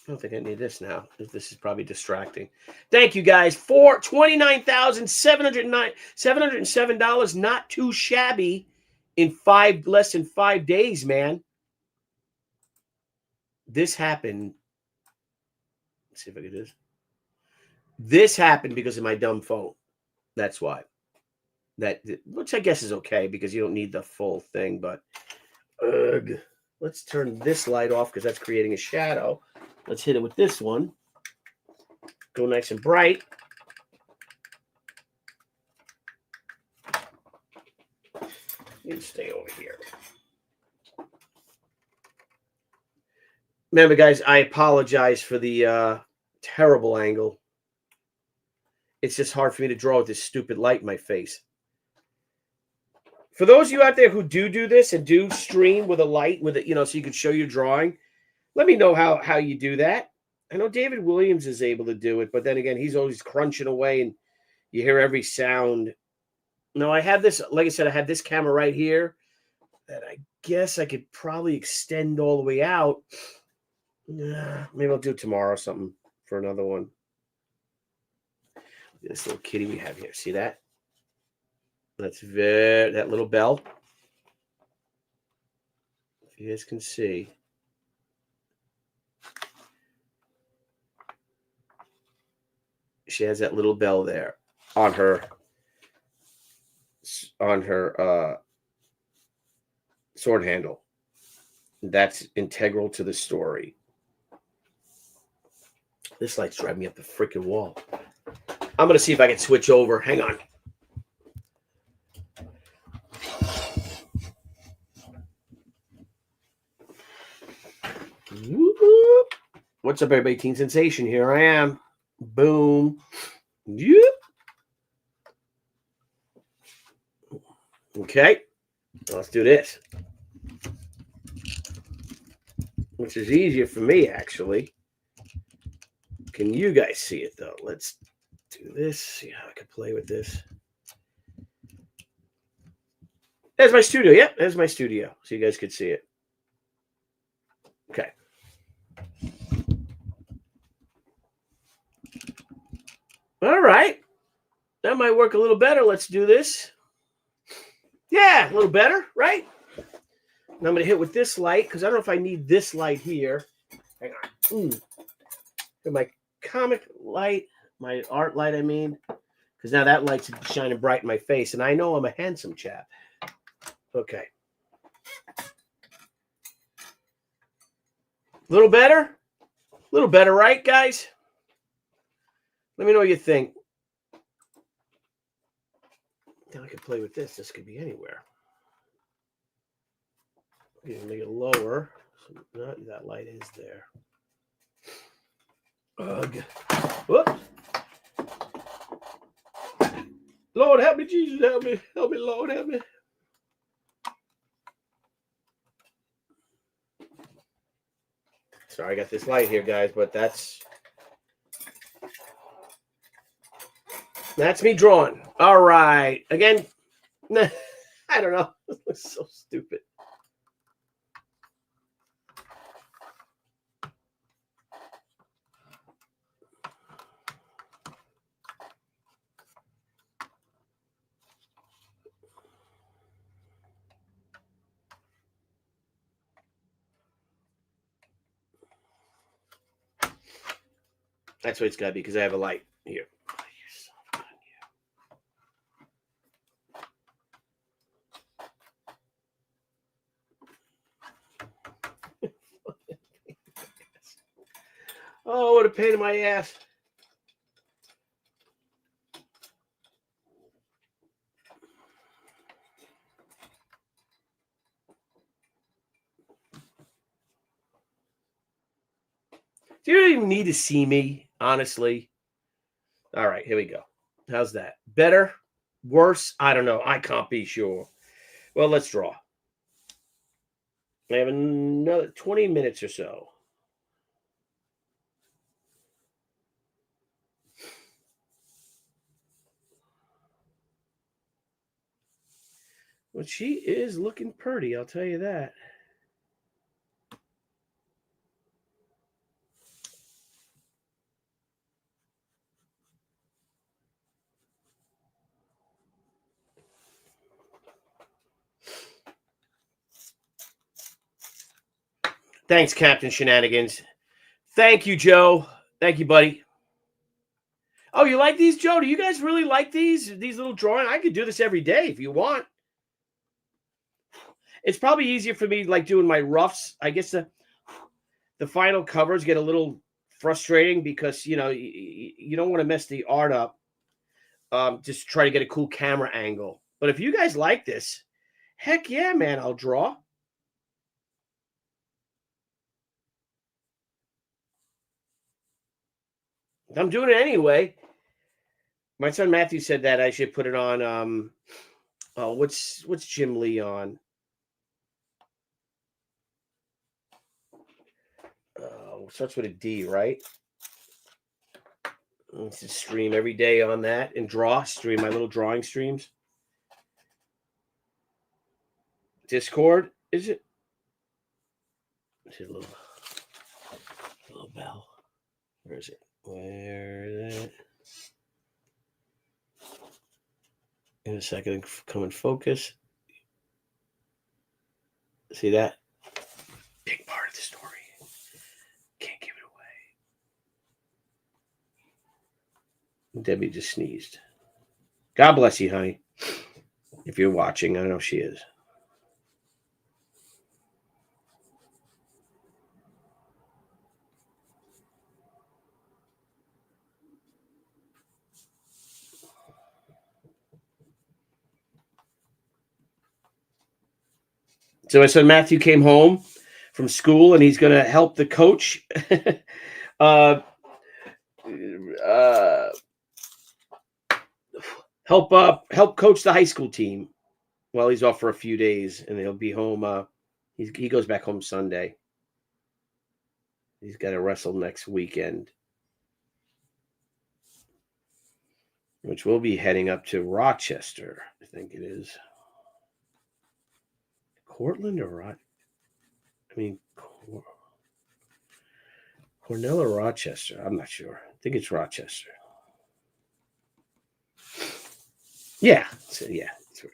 Speaker 2: I don't think I need this now. This is probably distracting. Thank you, guys. For $29,707. Not too shabby in less than 5 days, man. This happened. Let's see if I can do this. This happened because of my dumb phone. That's why. Which I guess is okay because you don't need the full thing. But let's turn this light off because that's creating a shadow. Let's hit it with this one. Go nice and bright. You stay over here. Remember, guys, I apologize for the terrible angle. It's just hard for me to draw with this stupid light in my face. For those of you out there who do this and do stream with a light, with it, so you can show your drawing, let me know how you do that. I know David Williams is able to do it, but then again, he's always crunching away and you hear every sound. No, I have this, like I said, I have this camera right here that I guess I could probably extend all the way out. Maybe I'll do tomorrow something for another one. This little kitty we have here. See that? That's that little bell. If you guys can see. She has that little bell there on her sword handle. That's integral to the story. This light's driving me up the freaking wall. I'm going to see if I can switch over. Hang on. Whoop. What's up, everybody? Teen Sensation. Here I am. Boom. Yep. Okay. Let's do this. Which is easier for me, actually. Can you guys see it, though? Let's do this. See how I can play with this. There's my studio. Yep, there's my studio. So you guys could see it. Okay. All right. That might work a little better. Let's do this. Yeah, a little better, right? And I'm going to hit with this light because I don't know if I need this light here. Hang on. My comic light, my art light, I mean. Because now that light's shining bright in my face. And I know I'm a handsome chap. Okay. A little better? A little better, right, guys? Let me know what you think. Now I can play with this. This could be anywhere. I'm going to make it lower. So that light is there. Ugh. Whoops. Lord, help me, Jesus, help me. Help me, Lord, help me. Sorry, I got this light here, guys, but that's me drawing. All right. Again, I don't know. This looks so stupid. That's what it's got to be because I have a light here. Oh, what a pain in my ass. Do you even need to see me, honestly? All right, here we go. How's that? Better? Worse? I don't know. I can't be sure. Well, let's draw. I have another 20 minutes or so. Well, she is looking pretty, I'll tell you that. Thanks, Captain Shenanigans. Thank you, Joe. Thank you, buddy. Oh, you like these, Joe? Do you guys really like these little drawings? I could do this every day if you want. It's probably easier for me like doing my roughs. I guess the final covers get a little frustrating because, you know, you don't want to mess the art up. Just try to get a cool camera angle. But if you guys like this, heck yeah, man, I'll draw. I'm doing it anyway. My son Matthew said that I should put it on. What's Jim Lee on? Starts with a D, right? Let's just stream every day on that and stream my little drawing streams. Discord, is it? Is it a little bell? Where is it? Where is it? In a second, come in focus. See that? Big part of the story. Can't give it away. Debbie just sneezed. God bless you, honey. If you're watching, I know she is. So my son Matthew came home from school, and he's going to help the coach help coach the high school team while he's off for a few days, and he'll be home. He goes back home Sunday. He's got to wrestle next weekend, which we'll be heading up to Rochester, I think it is. Cortland or Cornell or Rochester? I'm not sure. I think it's Rochester. Yeah. So yeah. That's right.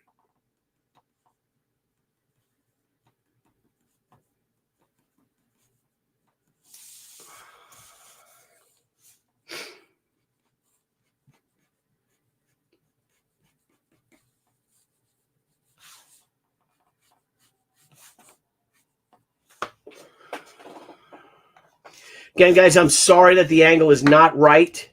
Speaker 2: Again, guys, I'm sorry that the angle is not right.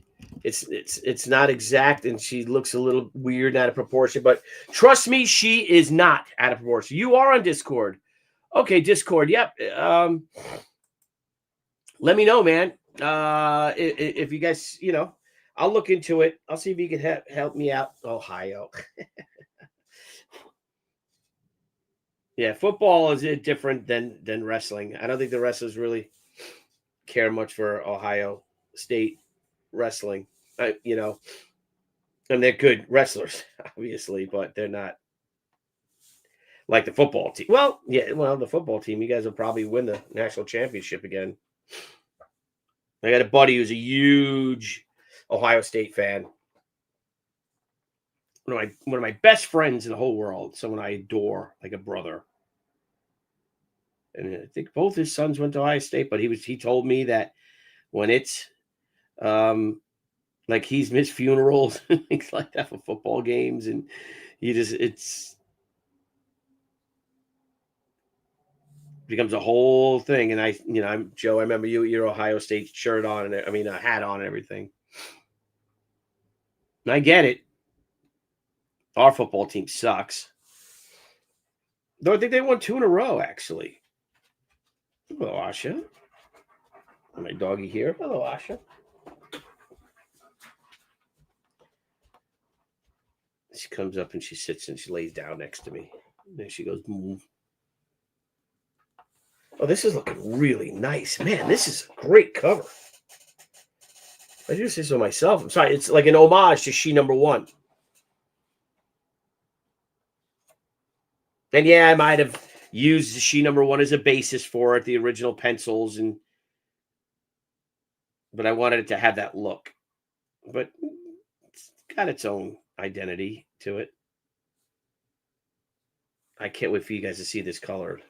Speaker 2: It's not exact, and she looks a little weird and out of proportion. But trust me, she is not out of proportion. You are on Discord. Okay, Discord. Yep. Let me know, man. If you guys, you know, I'll look into it. I'll see if you can help me out. Ohio. Yeah, football is different than wrestling. I don't think the wrestlers really care much for Ohio State wrestling. You know, and they're good wrestlers, obviously, but they're not like the football team. Well, yeah, the football team, you guys will probably win the national championship again. I got a buddy who's a huge Ohio State fan. One of my best friends in the whole world. Someone I adore like a brother. And I think both his sons went to Ohio State, but he told me that when it's like he's missed funerals and things like that for football games, and it's becomes a whole thing. And I'm Joe. I remember you with your Ohio State shirt on, and a hat on and everything. And I get it. Our football team sucks. Though I think they won 2 in a row, actually. Hello, Asha. My doggy here. Hello, Asha. She comes up and she sits and she lays down next to me. And then she goes, move. Oh, this is looking really nice. Man, this is a great cover. I do say so myself. I'm sorry. It's like an homage to She #1. And yeah, I might have used She #1 as a basis for it, the original pencils, but I wanted it to have that look. But it's got its own identity to it. I can't wait for you guys to see this colored.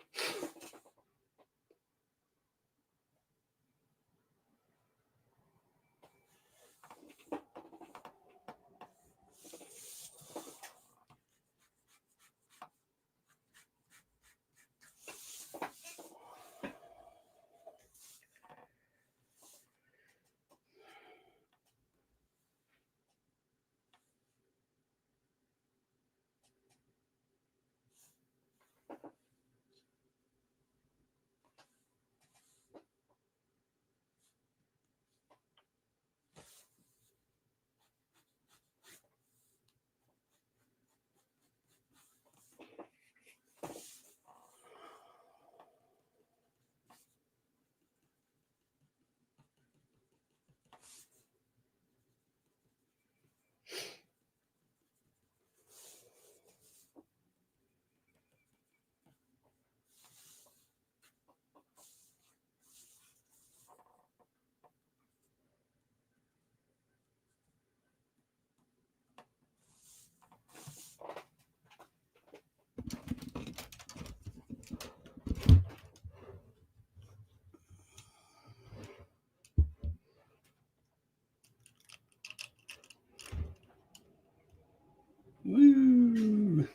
Speaker 2: Woo.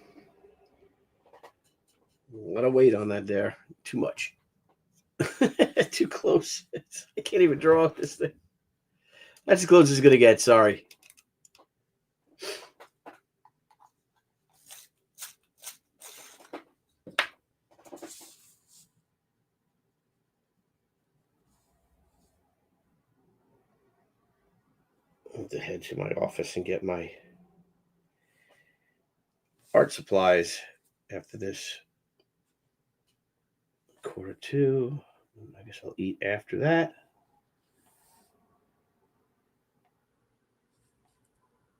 Speaker 2: A lot of weight on that there. Too much. Too close. I can't even draw this thing. That's as close as it's going to get. Sorry. I have to head to my office and get my art supplies after this. 1:45. I guess I'll eat after that.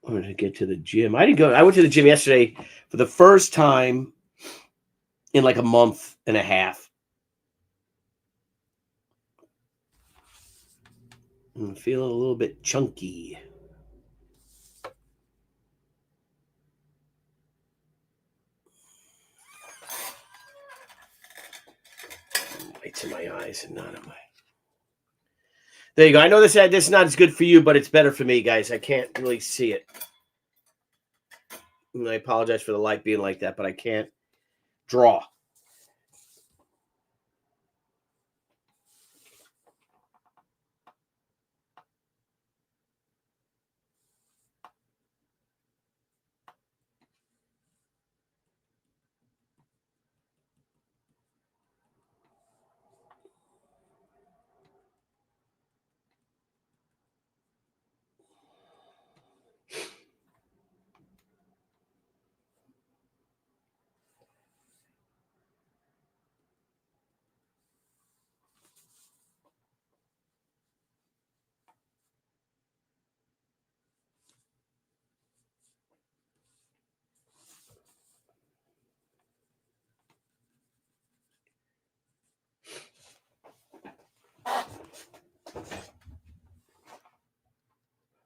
Speaker 2: I'm going to get to the gym. I went to the gym yesterday for the first time in like a month and a half. I'm feeling a little bit chunky. Lights in my eyes and not in my... There you go. I know this is not as good for you, but it's better for me, guys. I can't really see it. And I apologize for the light being like that, but I can't draw.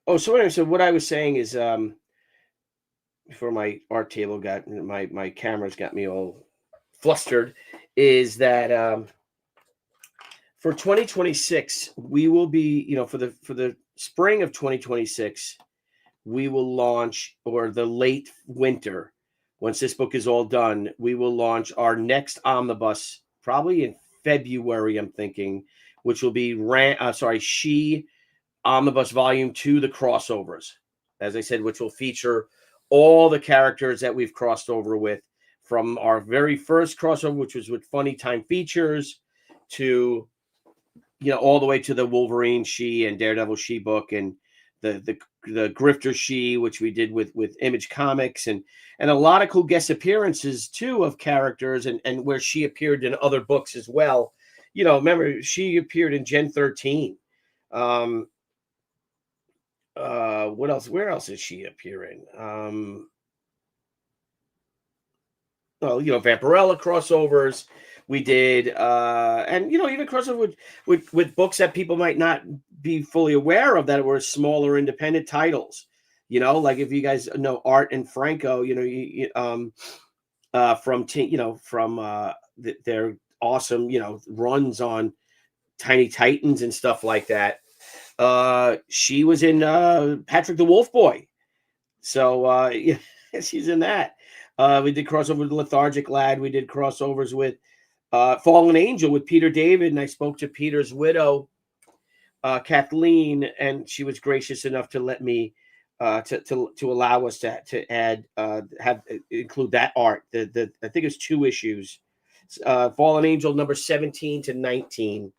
Speaker 2: Oh, so anyway, so what I was saying is, before my art table got my cameras got me all flustered, is that for 2026 we will be, for the spring of 2026 we will launch, or the late winter, once this book is all done, we will launch our next omnibus probably in February, I'm thinking, which will be She Omnibus Volume 2, the crossovers, as I said, which will feature all the characters that we've crossed over with, from our very first crossover, which was with Funny Time Features, to all the way to the Wolverine She and Daredevil She book, and the Grifter She, which we did with Image Comics, and a lot of cool guest appearances too of characters, and where she appeared in other books as well. Remember, she appeared in Gen 13. What else? Where else is she appearing? Vampirella crossovers. We did, and even crossover with books that people might not be fully aware of, that were smaller independent titles. Like if you guys know Art and Franco, from their awesome runs on Tiny Titans and stuff like that. She was in Patrick the Wolf Boy, so she's in that. We did crossover with Lethargic Lad. We did crossovers with Fallen Angel with Peter David, and I spoke to Peter's widow, Kathleen, and she was gracious enough to let me to allow us to add include that art. I think it's 2 issues, Fallen Angel number 17 to 19,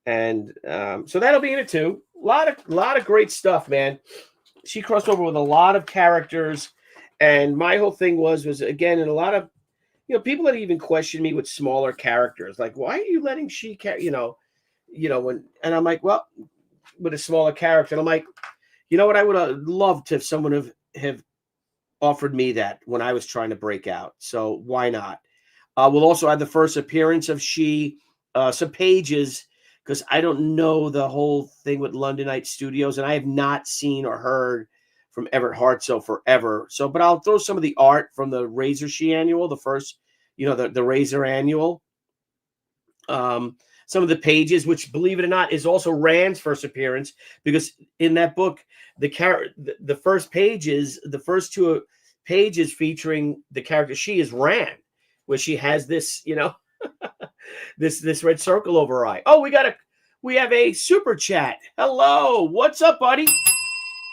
Speaker 2: and so that'll be in it too. A lot of great stuff, man. She crossed over with a lot of characters, and my whole thing was again, in a lot of people that even question me with smaller characters, like, why are you letting She and I'm like, well, with a smaller character, and I'm like, what, I would have loved if someone have offered me that when I was trying to break out. So why not? We'll also add the first appearance of She, some pages, because I don't know the whole thing with Londonite Studios, and I have not seen or heard from Everett Hartzell forever. So, but I'll throw some of the art from the Razor She annual, the first, the Razor annual. Some of the pages, which, believe it or not, is also Rand's first appearance, because in that book, the first pages, the first 2 pages featuring the character She is Rand, where she has this, this red circle over her eye. Oh, we have a super chat. Hello, what's up, buddy?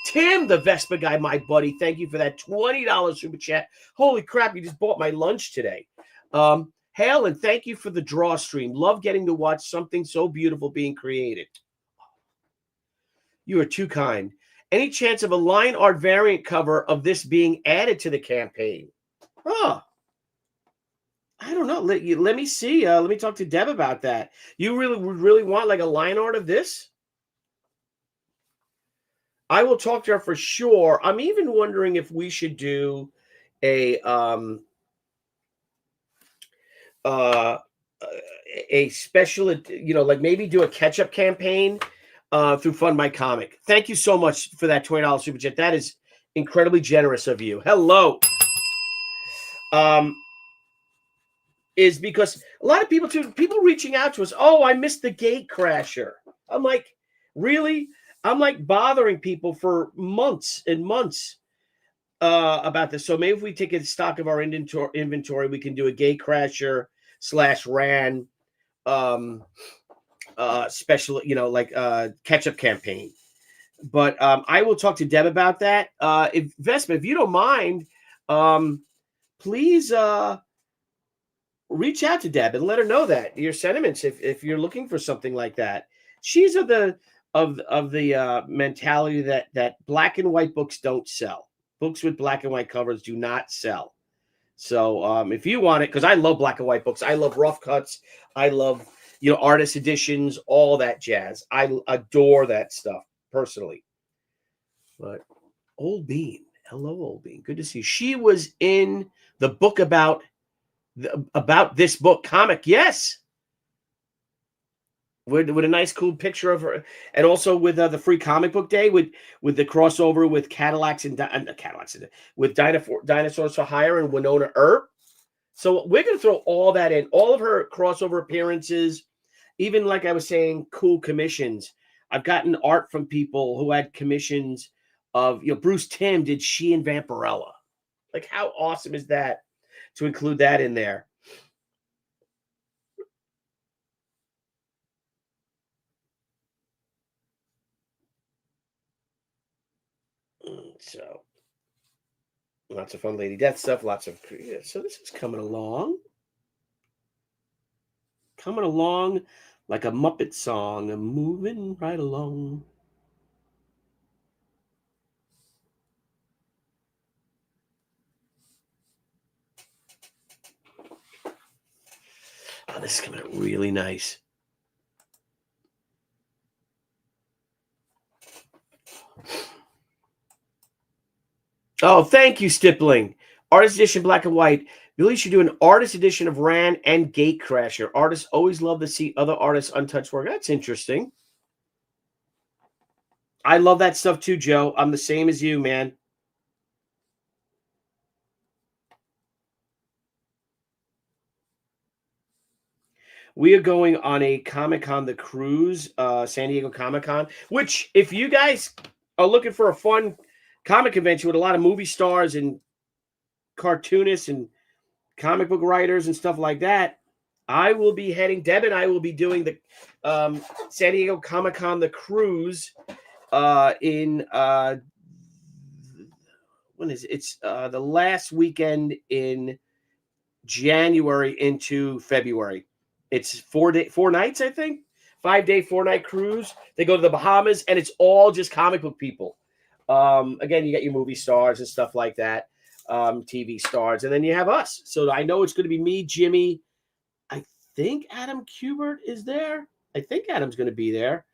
Speaker 2: Tim, the Vespa guy, my buddy. Thank you for that $20 super chat. Holy crap, you just bought my lunch today. Hail, and thank you for the draw stream. Love getting to watch something so beautiful being created. You are too kind. Any chance of a line art variant cover of this being added to the campaign? I don't know. Let me see. Let me talk to Deb about that. You really want like a line art of this? I will talk to her for sure. I'm even wondering if we should do a special, like maybe do a catch-up campaign through Fund My Comic. Thank you so much for that $20 super chat. That is incredibly generous of you. Hello. Is because a lot of people reaching out to us. Oh, I missed the Gate Crasher. I'm like, really? I'm like bothering people for months and months about this. So maybe if we take a stock of our inventory, we can do a Gate Crasher /Ran special, catch-up campaign. But I will talk to Deb about that. If Vespa, if you don't mind, please reach out to Deb and let her know that your sentiments if you're looking for something like that. She's of the mentality that black and white books don't sell. Books with black and white covers do not sell. So if you want it, because I love black and white books, I love rough cuts, I love artist editions, all that jazz. I adore that stuff personally. But Old Bean, hello, Old Bean, good to see you. She was in the book about this book comic, yes. With a nice cool picture of her, and also with the free comic book day with the crossover with with Dinosaurs for Hire and Winona Earp. So we're going to throw all that in, all of her crossover appearances, even like I was saying, cool commissions. I've gotten art from people who had commissions of Bruce Timm did She and Vampirella. Like, how awesome is that to include that in there? So lots of fun Lady Death stuff. Lots of so this is coming along. Coming along like a Muppet song. I'm moving right along. Oh, this is coming out really nice. Oh, thank you, Stippling. Artist edition, black and white. Billy should do an artist edition of Ran and Gatecrasher. Artists always love to see other artists' untouched work. That's interesting. I love that stuff too, Joe. I'm the same as you, man. We are going on a Comic-Con, the cruise, San Diego Comic-Con, which if you guys are looking for a fun comic convention with a lot of movie stars and cartoonists and comic book writers and stuff like that, I will be heading, Deb and I will be doing the San Diego Comic-Con, the cruise in, when is it? It's the last weekend in January into February. It's 4 nights, I think. 5-day, 4-night cruise. They go to the Bahamas, and it's all just comic book people. Again, you got your movie stars and stuff like that, TV stars, and then you have us. So I know it's going to be me, Jimmy. I think Adam Kubert is there. I think Adam's going to be there.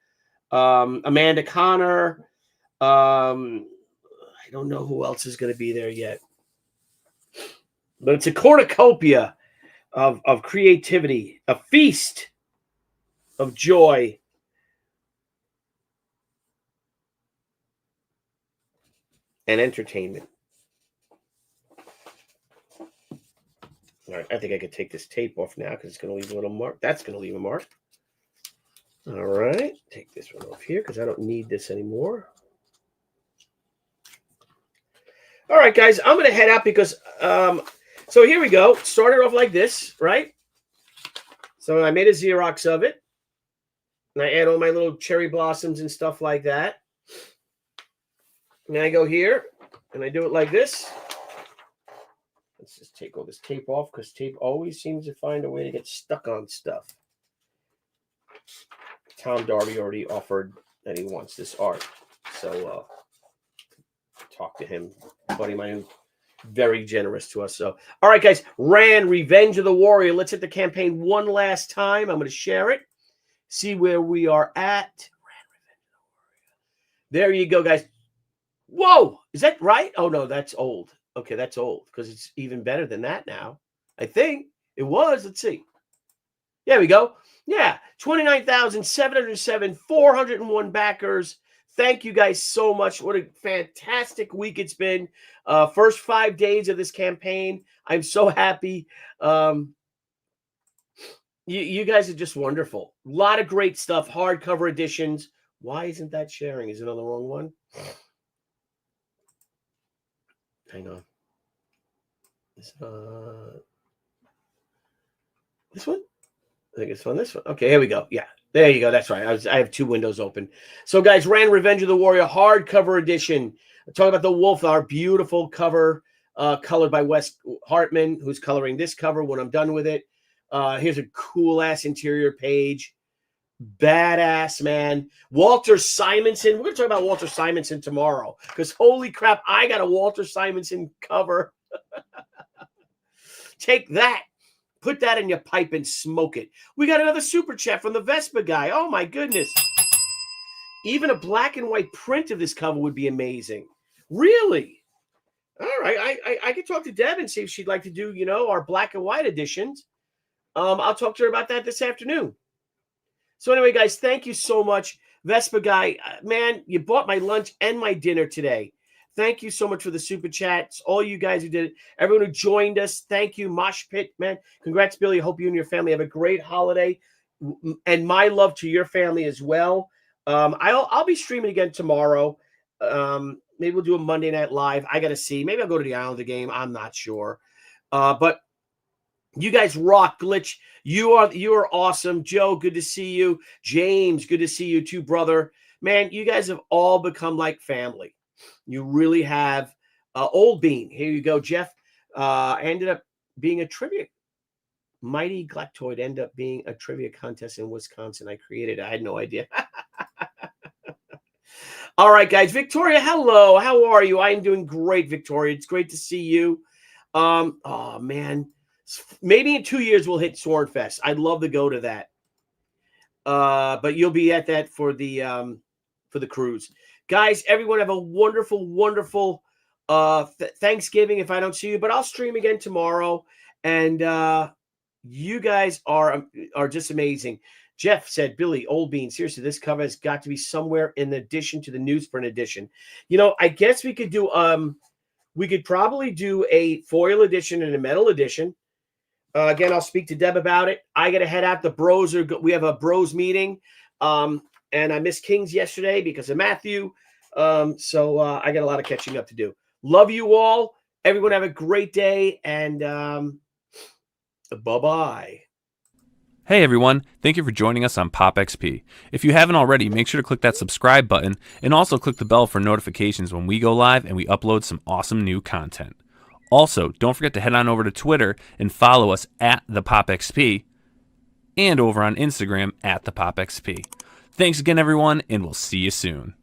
Speaker 2: Amanda Connor. I don't know who else is going to be there yet. But it's a cornucopia of creativity, a feast of joy. And entertainment. All right, I think I could take this tape off now because it's going to leave a little mark. That's going to leave a mark. All right, take this one off here because I don't need this anymore. All right, guys, I'm going to head out because, so here we go. Started off like this, right? So I made a Xerox of it. And I add all my little cherry blossoms and stuff like that. And I go here, and I do it like this. Let's just take all this tape off because tape always seems to find a way to get stuck on stuff. Tom Darby already offered that he wants this art. So talk to him, buddy mine, very generous to us. So, all right, guys, Ran, Revenge of the Warrior. Let's hit the campaign one last time. I'm going to share it, see where we are at. Ran, Revenge of the Warrior. There you go, guys. Whoa, is that right? Oh, no, that's old. Okay, that's old because it's even better than that now. I think it was. Let's see. There we go. Yeah, 29,707, 401 backers. Thank you guys so much. What a fantastic week it's been. First 5 days of this campaign. I'm so happy. You guys are just wonderful. A lot of great stuff. Hardcover editions. Why isn't that sharing? Is it on the wrong one? Hang on. This one? I think it's on this one. Okay, here we go. Yeah, there you go. That's right. I have two windows open. So, guys, Ran, Revenge of the Warrior hardcover edition. Talk about the wolf, our beautiful cover, colored by Wes Hartman, who's coloring this cover when I'm done with it. Here's a cool-ass interior page. Badass, man. Walter Simonson. We're going to talk about Walter Simonson tomorrow because, holy crap, I got a Walter Simonson cover. Take that. Put that in your pipe and smoke it. We got another super chat from the Vespa guy. Oh, my goodness. Even a black and white print of this cover would be amazing. Really? All right. I could talk to Deb and see if she'd like to do, our black and white editions. I'll talk to her about that this afternoon. So anyway, guys, thank you so much. Vespa guy, man, you bought my lunch and my dinner today. Thank you so much for the super chats. All you guys who did it. Everyone who joined us. Thank you. Mosh Pit, man. Congrats, Billy. I hope you and your family have a great holiday. And my love to your family as well. I'll be streaming again tomorrow. Maybe we'll do a Monday Night Live. I got to see. Maybe I'll go to the Islander game. I'm not sure. But you guys rock. Glitch. You are awesome. Joe, good to see you. James, good to see you too, brother. Man, you guys have all become like family. You really have Old Bean. Here you go, Jeff. Ended up being a trivia. Mighty Glectoid ended up being a trivia contest in Wisconsin. I created it. I had no idea. All right, guys. Victoria, hello. How are you? I am doing great, Victoria. It's great to see you. Oh man, maybe in 2 years we'll hit Swordfest. I'd love to go to that. But you'll be at that for the cruise. Guys, everyone have a wonderful, wonderful Thanksgiving if I don't see you, but I'll stream again tomorrow. And you guys are just amazing. Jeff said, Billy, Old Bean, seriously, this cover has got to be somewhere in addition to the newsprint edition. You know, I guess we could do we could probably do a foil edition and a metal edition. Again, I'll speak to Deb about it. I got to head out. The bros we have a bros meeting. And I missed Kings yesterday because of Matthew. So I got a lot of catching up to do. Love you all. Everyone have a great day. And bye-bye.
Speaker 1: Hey everyone, thank you for joining us on Pop XP. If you haven't already, make sure to click that subscribe button and also click the bell for notifications when we go live and we upload some awesome new content. Also, don't forget to head on over to Twitter and follow us at the Pop XP and over on Instagram at the Pop XP. Thanks again everyone, and we'll see you soon.